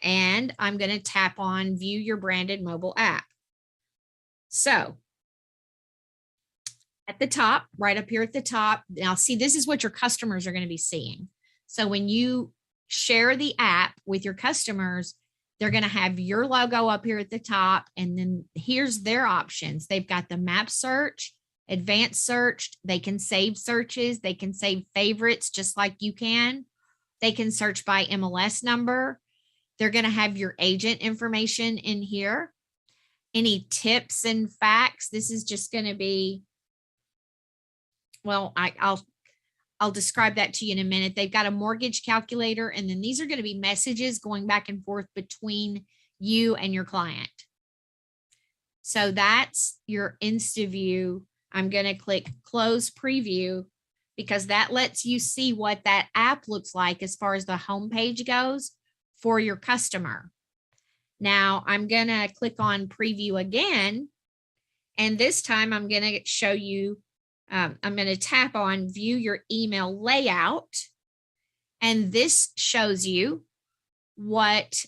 and I'm going to tap on view your branded mobile app. So at the top, right up here at the top, now see, this is what your customers are going to be seeing. So when you share the app with your customers, they're going to have your logo up here at the top, and then here's their options. They've got the map search, advanced search. They can save searches. They can save favorites just like you can. They can search by MLS number. They're going to have your agent information in here. Any tips and facts. This is just going to be, well, I'll describe that to you in a minute. They've got a mortgage calculator, and then these are going to be messages going back and forth between you and your client. So that's your InstaView. I'm going to click close preview because that lets you see what that app looks like as far as the homepage goes for your customer. Now I'm going to click on preview again. And this time I'm going to show you, I'm going to tap on view your email layout. And this shows you what,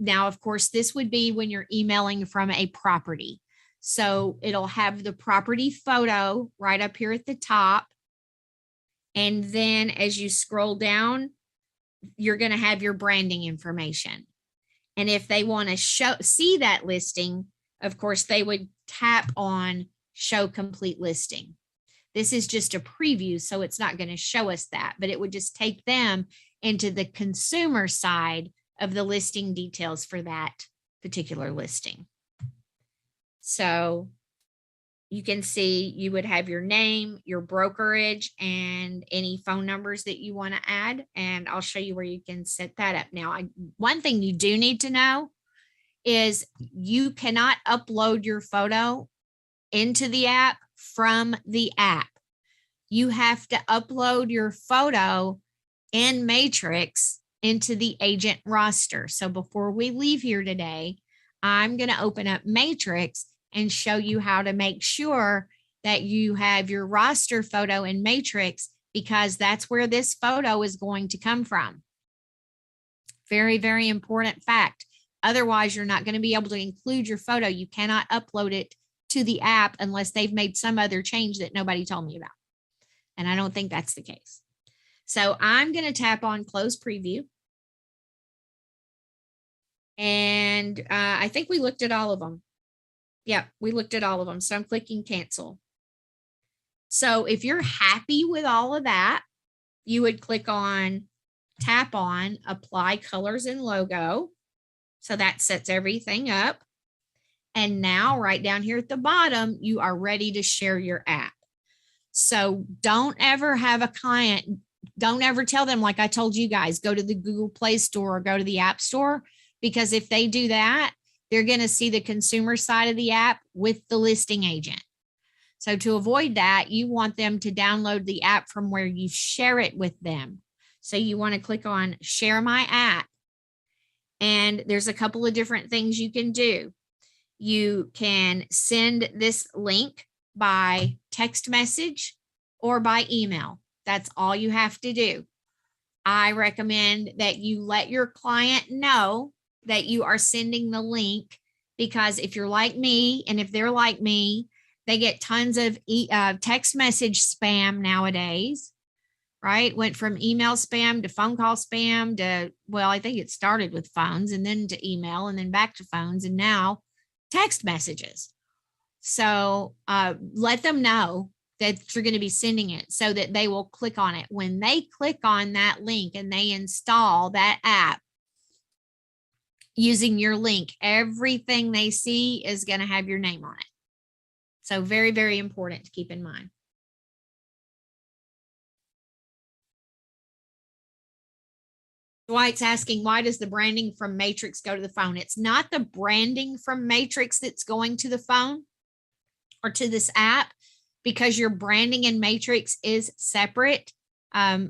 now, of course, this would be when you're emailing from a property. So it'll have the property photo right up here at the top. And then as you scroll down, you're going to have your branding information. And if they want to see that listing, of course, they would tap on show complete listing. This is just a preview, so it's not going to show us that, but it would just take them into the consumer side of the listing details for that particular listing. So you can see you would have your name, your brokerage, and any phone numbers that you want to add. And I'll show you where you can set that up. Now, one thing you do need to know is you cannot upload your photo into the app from the app. You have to upload your photo in Matrix into the agent roster. So before we leave here today, I'm going to open up Matrix and show you how to make sure that you have your roster photo in Matrix, because that's where this photo is going to come from. Very, very important fact. Otherwise, you're not going to be able to include your photo. You cannot upload it to the app unless they've made some other change that nobody told me about. And I don't think that's the case. So I'm going to tap on close preview. And I think we looked at all of them. Yeah, we looked at all of them. So I'm clicking cancel. So if you're happy with all of that, you would tap on apply colors and logo. So that sets everything up. And now right down here at the bottom, you are ready to share your app. So don't ever have a client, don't ever tell them, like I told you guys, go to the Google Play Store or go to the App Store, because if they do that, they're going to see the consumer side of the app with the listing agent. So to avoid that, you want them to download the app from where you share it with them. So you want to click on share my app. And there's a couple of different things you can do. You can send this link by text message or by email. That's all you have to do. I recommend that you let your client know that you are sending the link, because if you're like me and if they're like me, they get tons of text message spam nowadays, right? Went from email spam to phone call spam to, well, I think it started with phones and then to email and then back to phones and now text messages. So let them know that you're going to be sending it so that they will click on it. When they click on that link and they install that app using your link, everything they see is going to have your name on it. So very, very important to keep in mind. Dwight's asking, why does the branding from Matrix go to the phone? It's not the branding from Matrix that's going to the phone or to this app, because your branding in Matrix is separate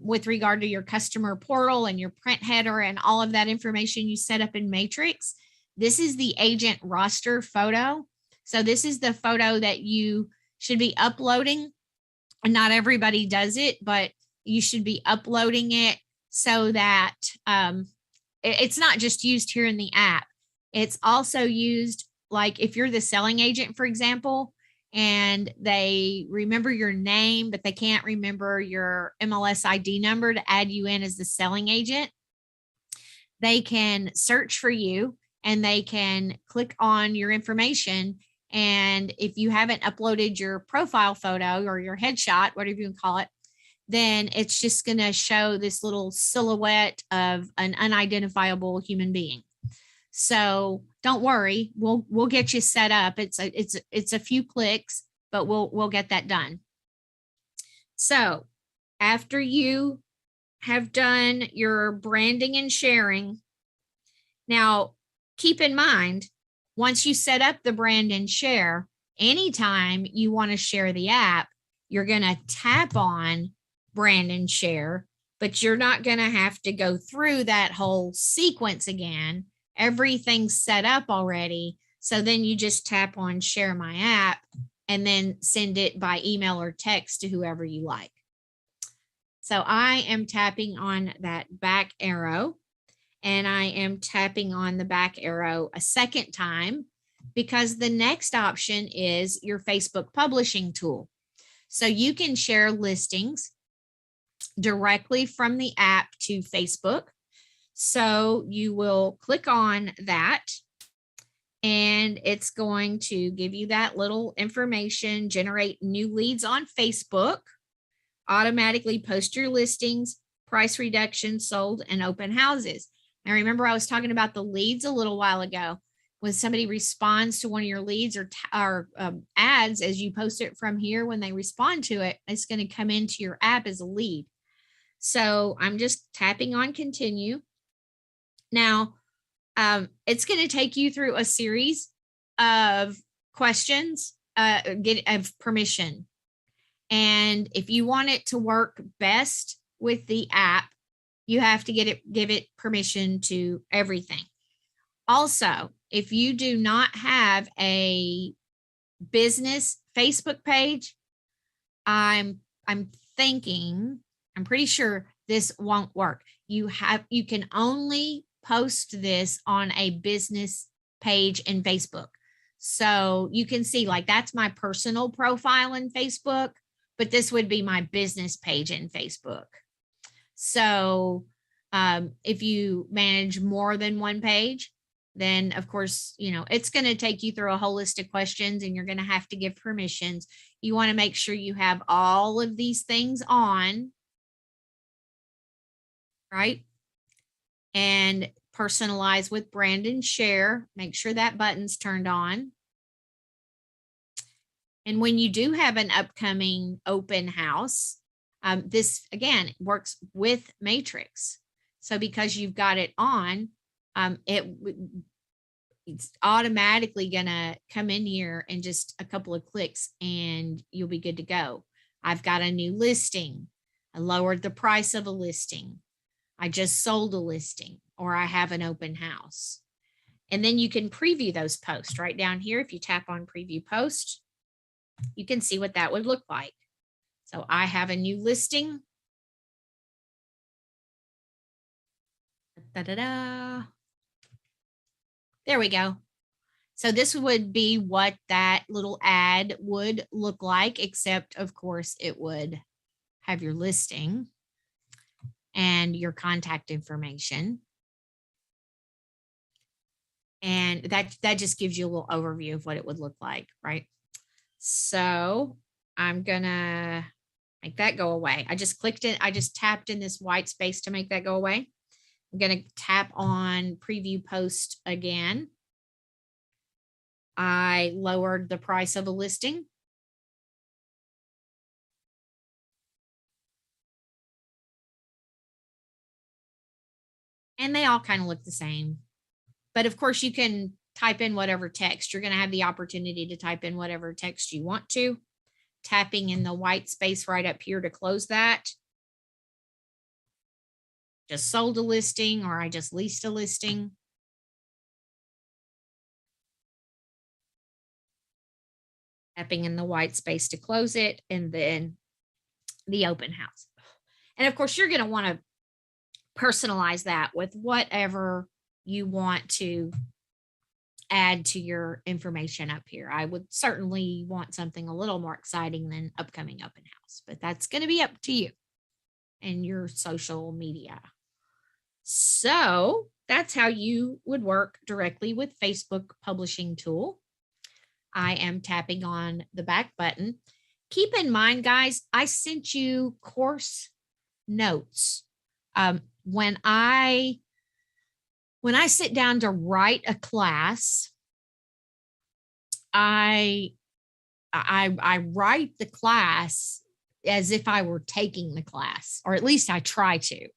with regard to your customer portal and your print header and all of that information you set up in Matrix. This is the agent roster photo. So this is the photo that you should be uploading. And not everybody does it, but you should be uploading it so that it's not just used here in the app. It's also used, like if you're the selling agent, for example, and they remember your name, but they can't remember your MLS ID number to add you in as the selling agent, they can search for you and they can click on your information. And if you haven't uploaded your profile photo or your headshot, whatever you can call it, then it's just going to show this little silhouette of an unidentifiable human being. So don't worry, we'll get you set up. It's a few clicks, but we'll get that done. So after you have done your branding and sharing, now keep in mind Once you set up the brand and share, anytime you want to share the app, you're going to tap on brand and share, but you're not going to have to go through that whole sequence again. Everything's set up already. So then you just tap on share my app and then send it by email or text to whoever you like. So I am tapping on that back arrow, and I am tapping on the back arrow a second time because the next option is your Facebook publishing tool. So you can share listings directly from the app to Facebook. So you will click on that, and it's going to give you that little information, generate new leads on Facebook, automatically post your listings, price reduction, sold, and open houses. Now, remember, I was talking about the leads a little while ago. When somebody responds to one of your leads or ads, as you post it from here, when they respond to it, it's going to come into your app as a lead. So I'm just tapping on continue. Now, it's going to take you through a series of questions, of permission. And if you want it to work best with the app, you have to give it permission to everything. Also, if you do not have a business Facebook page, I'm pretty sure this won't work. You can only post this on a business page in Facebook. So you can see, like, that's my personal profile in Facebook, but this would be my business page in Facebook. So if you manage more than one page, then of course, it's going to take you through a whole list of questions, and you're going to have to give permissions. You want to make sure you have all of these things on, right? And personalize with brand and share. Make sure that button's turned on. And when you do have an upcoming open house, this again works with Matrix. So because you've got it on, it's automatically gonna come in here in just a couple of clicks, and you'll be good to go. I've got a new listing. I lowered the price of a listing. I just sold a listing, or I have an open house. And then you can preview those posts right down here. If you tap on preview post, you can see what that would look like. So I have a new listing. There we go. So this would be what that little ad would look like, except of course it would have your listing and your contact information. And that just gives you a little overview of what it would look like, right? So I'm gonna make that go away. I just clicked it. I just tapped in this white space to make that go away. I'm gonna tap on preview post again. I lowered the price of a listing. And they all kind of look the same. But of course, you can type in whatever text. You're going to have the opportunity to type in whatever text you want to. Tapping in the white space right up here to close that. Just sold a listing, or I just leased a listing. Tapping in the white space to close it, and then the open house. And of course, you're going to want to personalize that with whatever you want to add to your information up here. I would certainly want something a little more exciting than upcoming open house, but that's going to be up to you and your social media. So that's how you would work directly with Facebook publishing tool. I am tapping on the back button. Keep in mind, guys, I sent you course notes. When I sit down to write a class, I write the class as if I were taking the class, or at least I try to.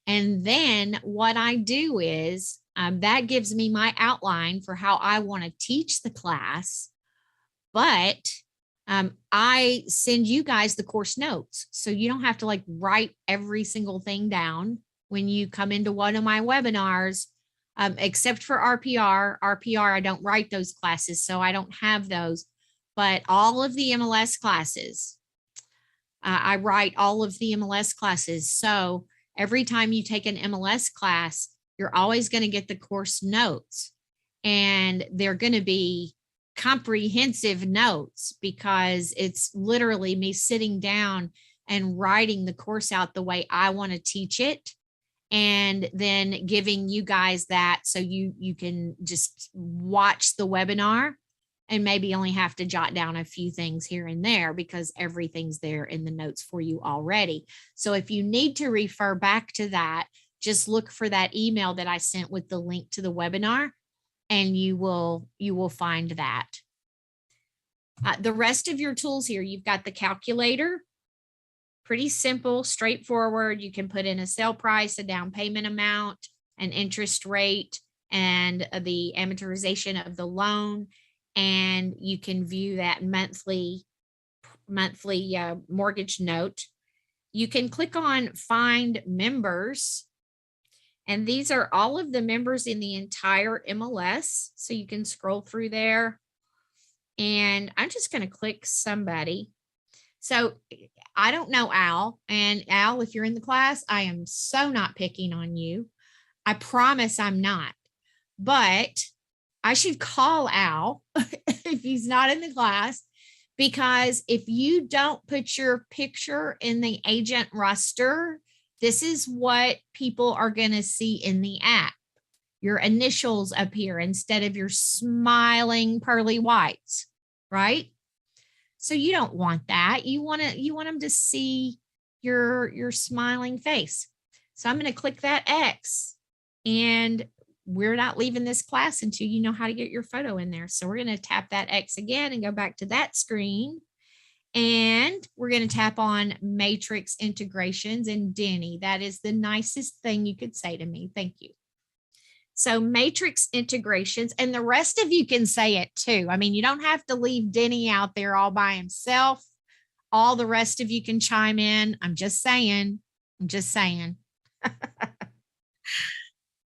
And then what I do is That gives me my outline for how I want to teach the class, but I send you guys the course notes. So you don't have to like write every single thing down when you come into one of my webinars, except for RPR. RPR, I don't write those classes, so I don't have those. But all of the MLS classes, I write all of the MLS classes. So every time you take an MLS class, you're always going to get the course notes, and they're going to be comprehensive notes because it's literally me sitting down and writing the course out the way I want to teach it, and then giving you guys that so you can just watch the webinar and maybe only have to jot down a few things here and there because everything's there in the notes for you already. So if you need to refer back to that, just look for that email that I sent with the link to the webinar, and you will find that. The rest of your tools here, you've got the calculator, pretty simple, straightforward. You can put in a sale price, a down payment amount, an interest rate, and the amortization of the loan. And you can view that monthly mortgage note. You can click on find members, and these are all of the members in the entire MLS. So you can scroll through there, and I'm just going to click somebody. So I don't know Al, and Al, if you're in the class, I am so not picking on you. I promise I'm not, but I should call Al if he's not in the class, because if you don't put your picture in the agent roster, this is what people are going to see in the app. Your initials appear instead of your smiling pearly whites, right? So you don't want that. You want them to see your smiling face. So I'm going to click that X, and we're not leaving this class until you know how to get your photo in there. So we're going to tap that X again and go back to that screen. And we're going to tap on matrix integrations. And Denny, that is the nicest thing you could say to me. Thank you. So matrix integrations, and the rest of you can say it too. I mean, you don't have to leave Denny out there all by himself. All the rest of you can chime in. I'm just saying.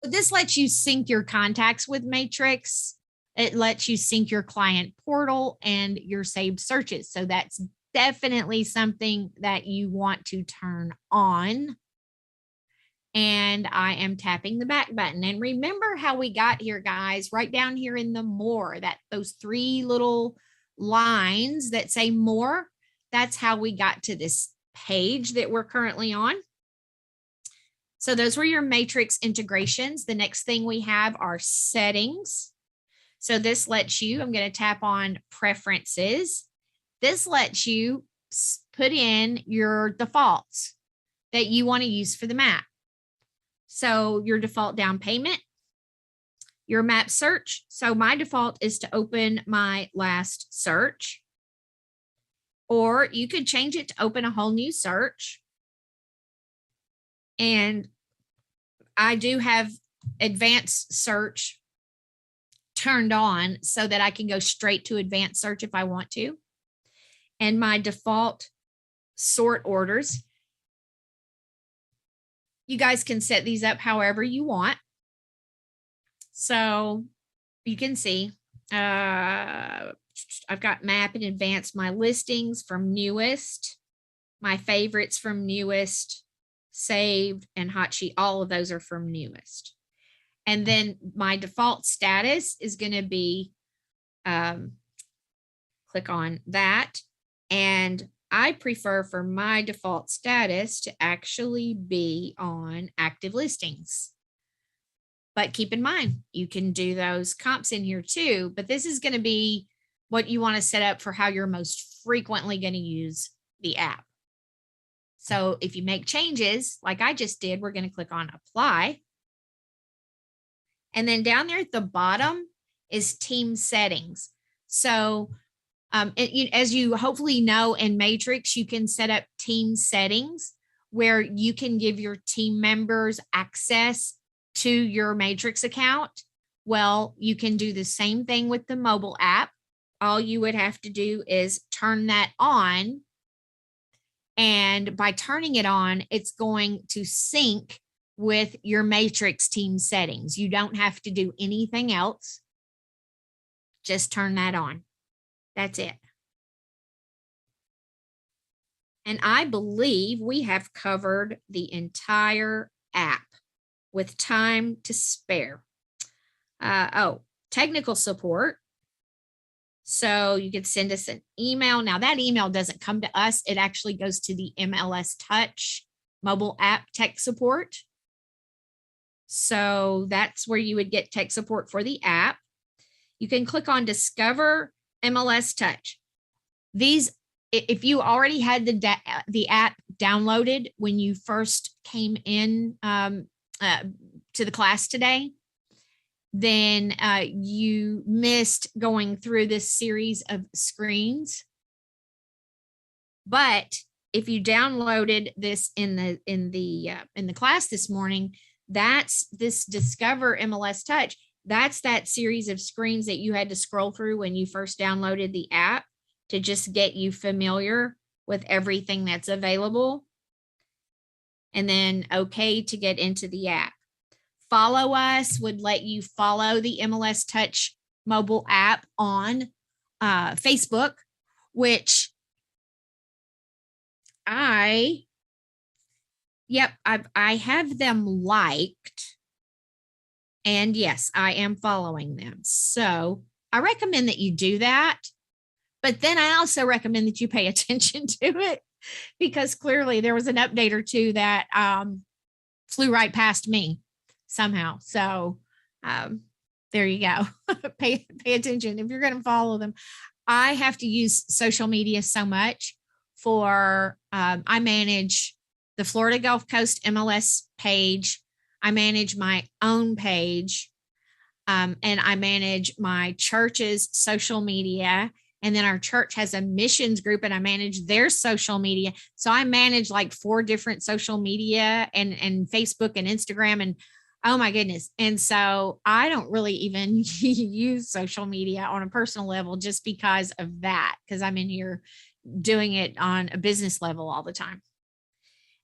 This lets you sync your contacts with Matrix. It lets you sync your client portal and your saved searches. So that's definitely something that you want to turn on. And I am tapping the back button. And remember how we got here, guys, right down here in the more, those three little lines that say more, that's how we got to this page that we're currently on. So those were your matrix integrations. The next thing we have are settings. So this lets you, I'm going to tap on preferences. This lets you put in your defaults that you want to use for the map. So your default down payment, your map search. So my default is to open my last search, or you could change it to open a whole new search. And I do have advanced search turned on so that I can go straight to advanced search if I want to. And my default sort orders, you guys can set these up however you want. So you can see I've got map and advanced, my listings from newest, my favorites from newest, saved, and hot sheet. All of those are from newest. And then my default status is going to be, click on that. And I prefer for my default status to actually be on active listings. But keep in mind, you can do those comps in here too, but this is going to be what you want to set up for how you're most frequently going to use the app. So if you make changes like I just did, we're going to click on apply. And then down there at the bottom is team settings. So as you hopefully know, in Matrix, you can set up team settings where you can give your team members access to your Matrix account. Well, you can do the same thing with the mobile app. All you would have to do is turn that on. And by turning it on, it's going to sync with your Matrix team settings. You don't have to do anything else. Just turn that on. That's it. And I believe we have covered the entire app with time to spare. Technical support. So you could send us an email. Now that email doesn't come to us. It actually goes to the MLS Touch Mobile App tech support. So that's where you would get tech support for the app. You can click on Discover MLS Touch. These, if you already had the app downloaded when you first came in to the class today, then you missed going through this series of screens. But if you downloaded this in the class this morning, that's this Discover MLS Touch. That's that series of screens that you had to scroll through when you first downloaded the app to just get you familiar with everything that's available. And then okay to get into the app. Follow us would let you follow the MLS Touch mobile app on Facebook, which I have them liked. And yes, I am following them. So I recommend that you do that. But then I also recommend that you pay attention to it, because clearly there was an update or two that flew right past me somehow. So there you go. pay attention if you're going to follow them. I have to use social media so much for, I manage the Florida Gulf Coast MLS page. I manage my own page, and I manage my church's social media. And then our church has a missions group and I manage their social media. So I manage like 4 different social media and Facebook and Instagram, and oh my goodness. And so I don't really even use social media on a personal level just because of that, because I'm in here doing it on a business level all the time.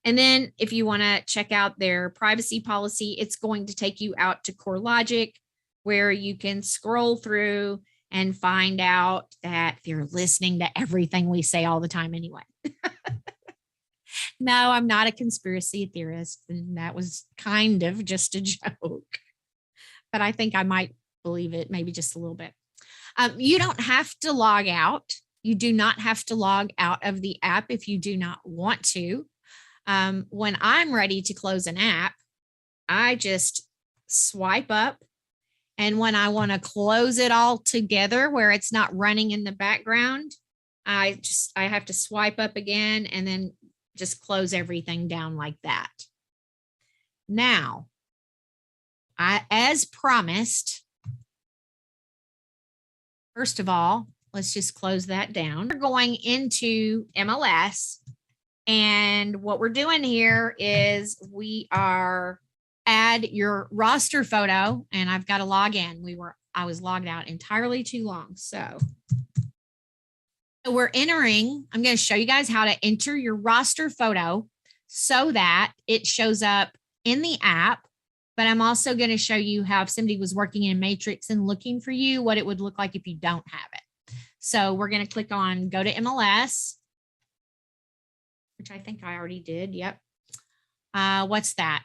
And then if you want to check out their privacy policy, it's going to take you out to CoreLogic, where you can scroll through and find out that they're listening to everything we say all the time anyway. No, I'm not a conspiracy theorist. And that was kind of just a joke, but I think I might believe it maybe just a little bit. You don't have to log out. You do not have to log out of the app if you do not want to. When I'm ready to close an app, I just swipe up. And when I want to close it all together where it's not running in the background, I have to swipe up again and then just close everything down like that. Now, as promised, first of all, let's just close that down. We're going into MLS. And what we're doing here is we are add your roster photo, and I've got to log in. I was logged out entirely too long. So we're entering, I'm going to show you guys how to enter your roster photo so that it shows up in the app. But I'm also going to show you how if somebody was working in Matrix and looking for you, what it would look like if you don't have it. So we're going to click on go to MLS, which I think I already did. Yep. What's that?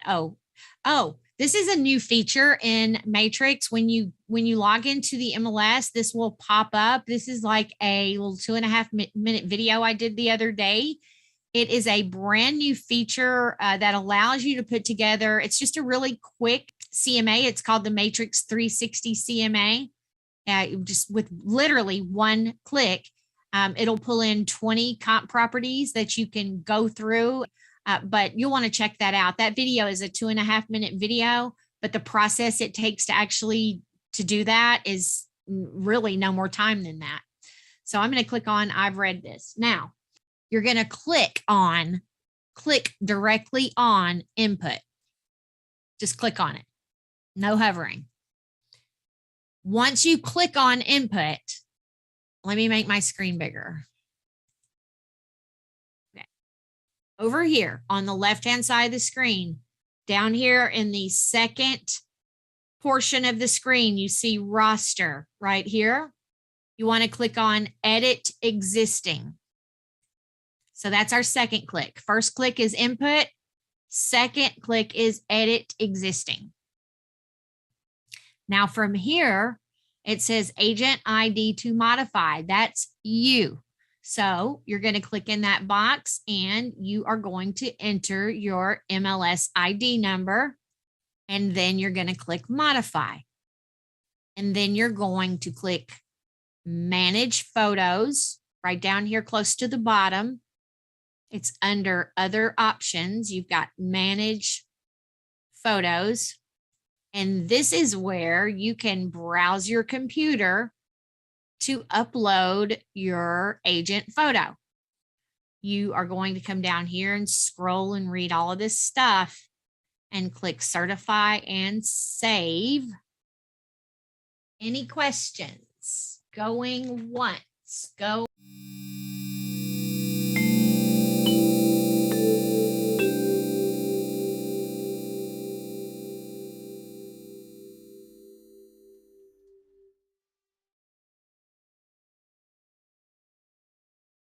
Oh, this is a new feature in Matrix. When you log into the MLS, this will pop up. This is like a little 2.5-minute video I did the other day. It is a brand new feature that allows you to put together. It's just a really quick CMA. It's called the Matrix 360 CMA. Just with literally one click, it'll pull in 20 comp properties that you can go through. But you'll want to check that out. That video is a 2.5-minute video, but the process it takes to actually to do that is really no more time than that. So I'm going to click on I've read this. Now you're going to click directly on input. Just click on it. No hovering. Once you click on input, let me make my screen bigger. Okay. Over here on the left-hand side of the screen, down here in the second portion of the screen, you see roster right here. You want to click on edit existing. So that's our second click. First click is input. Second click is edit existing. Now from here, it says agent ID to modify. That's you. So you're going to click in that box and you are going to enter your MLS ID number. And then you're going to click modify. And then you're going to click manage photos right down here close to the bottom. It's under other options. You've got manage photos. And this is where you can browse your computer to upload your agent photo. You are going to come down here and scroll and read all of this stuff and click certify and save. Any questions? Going once, go.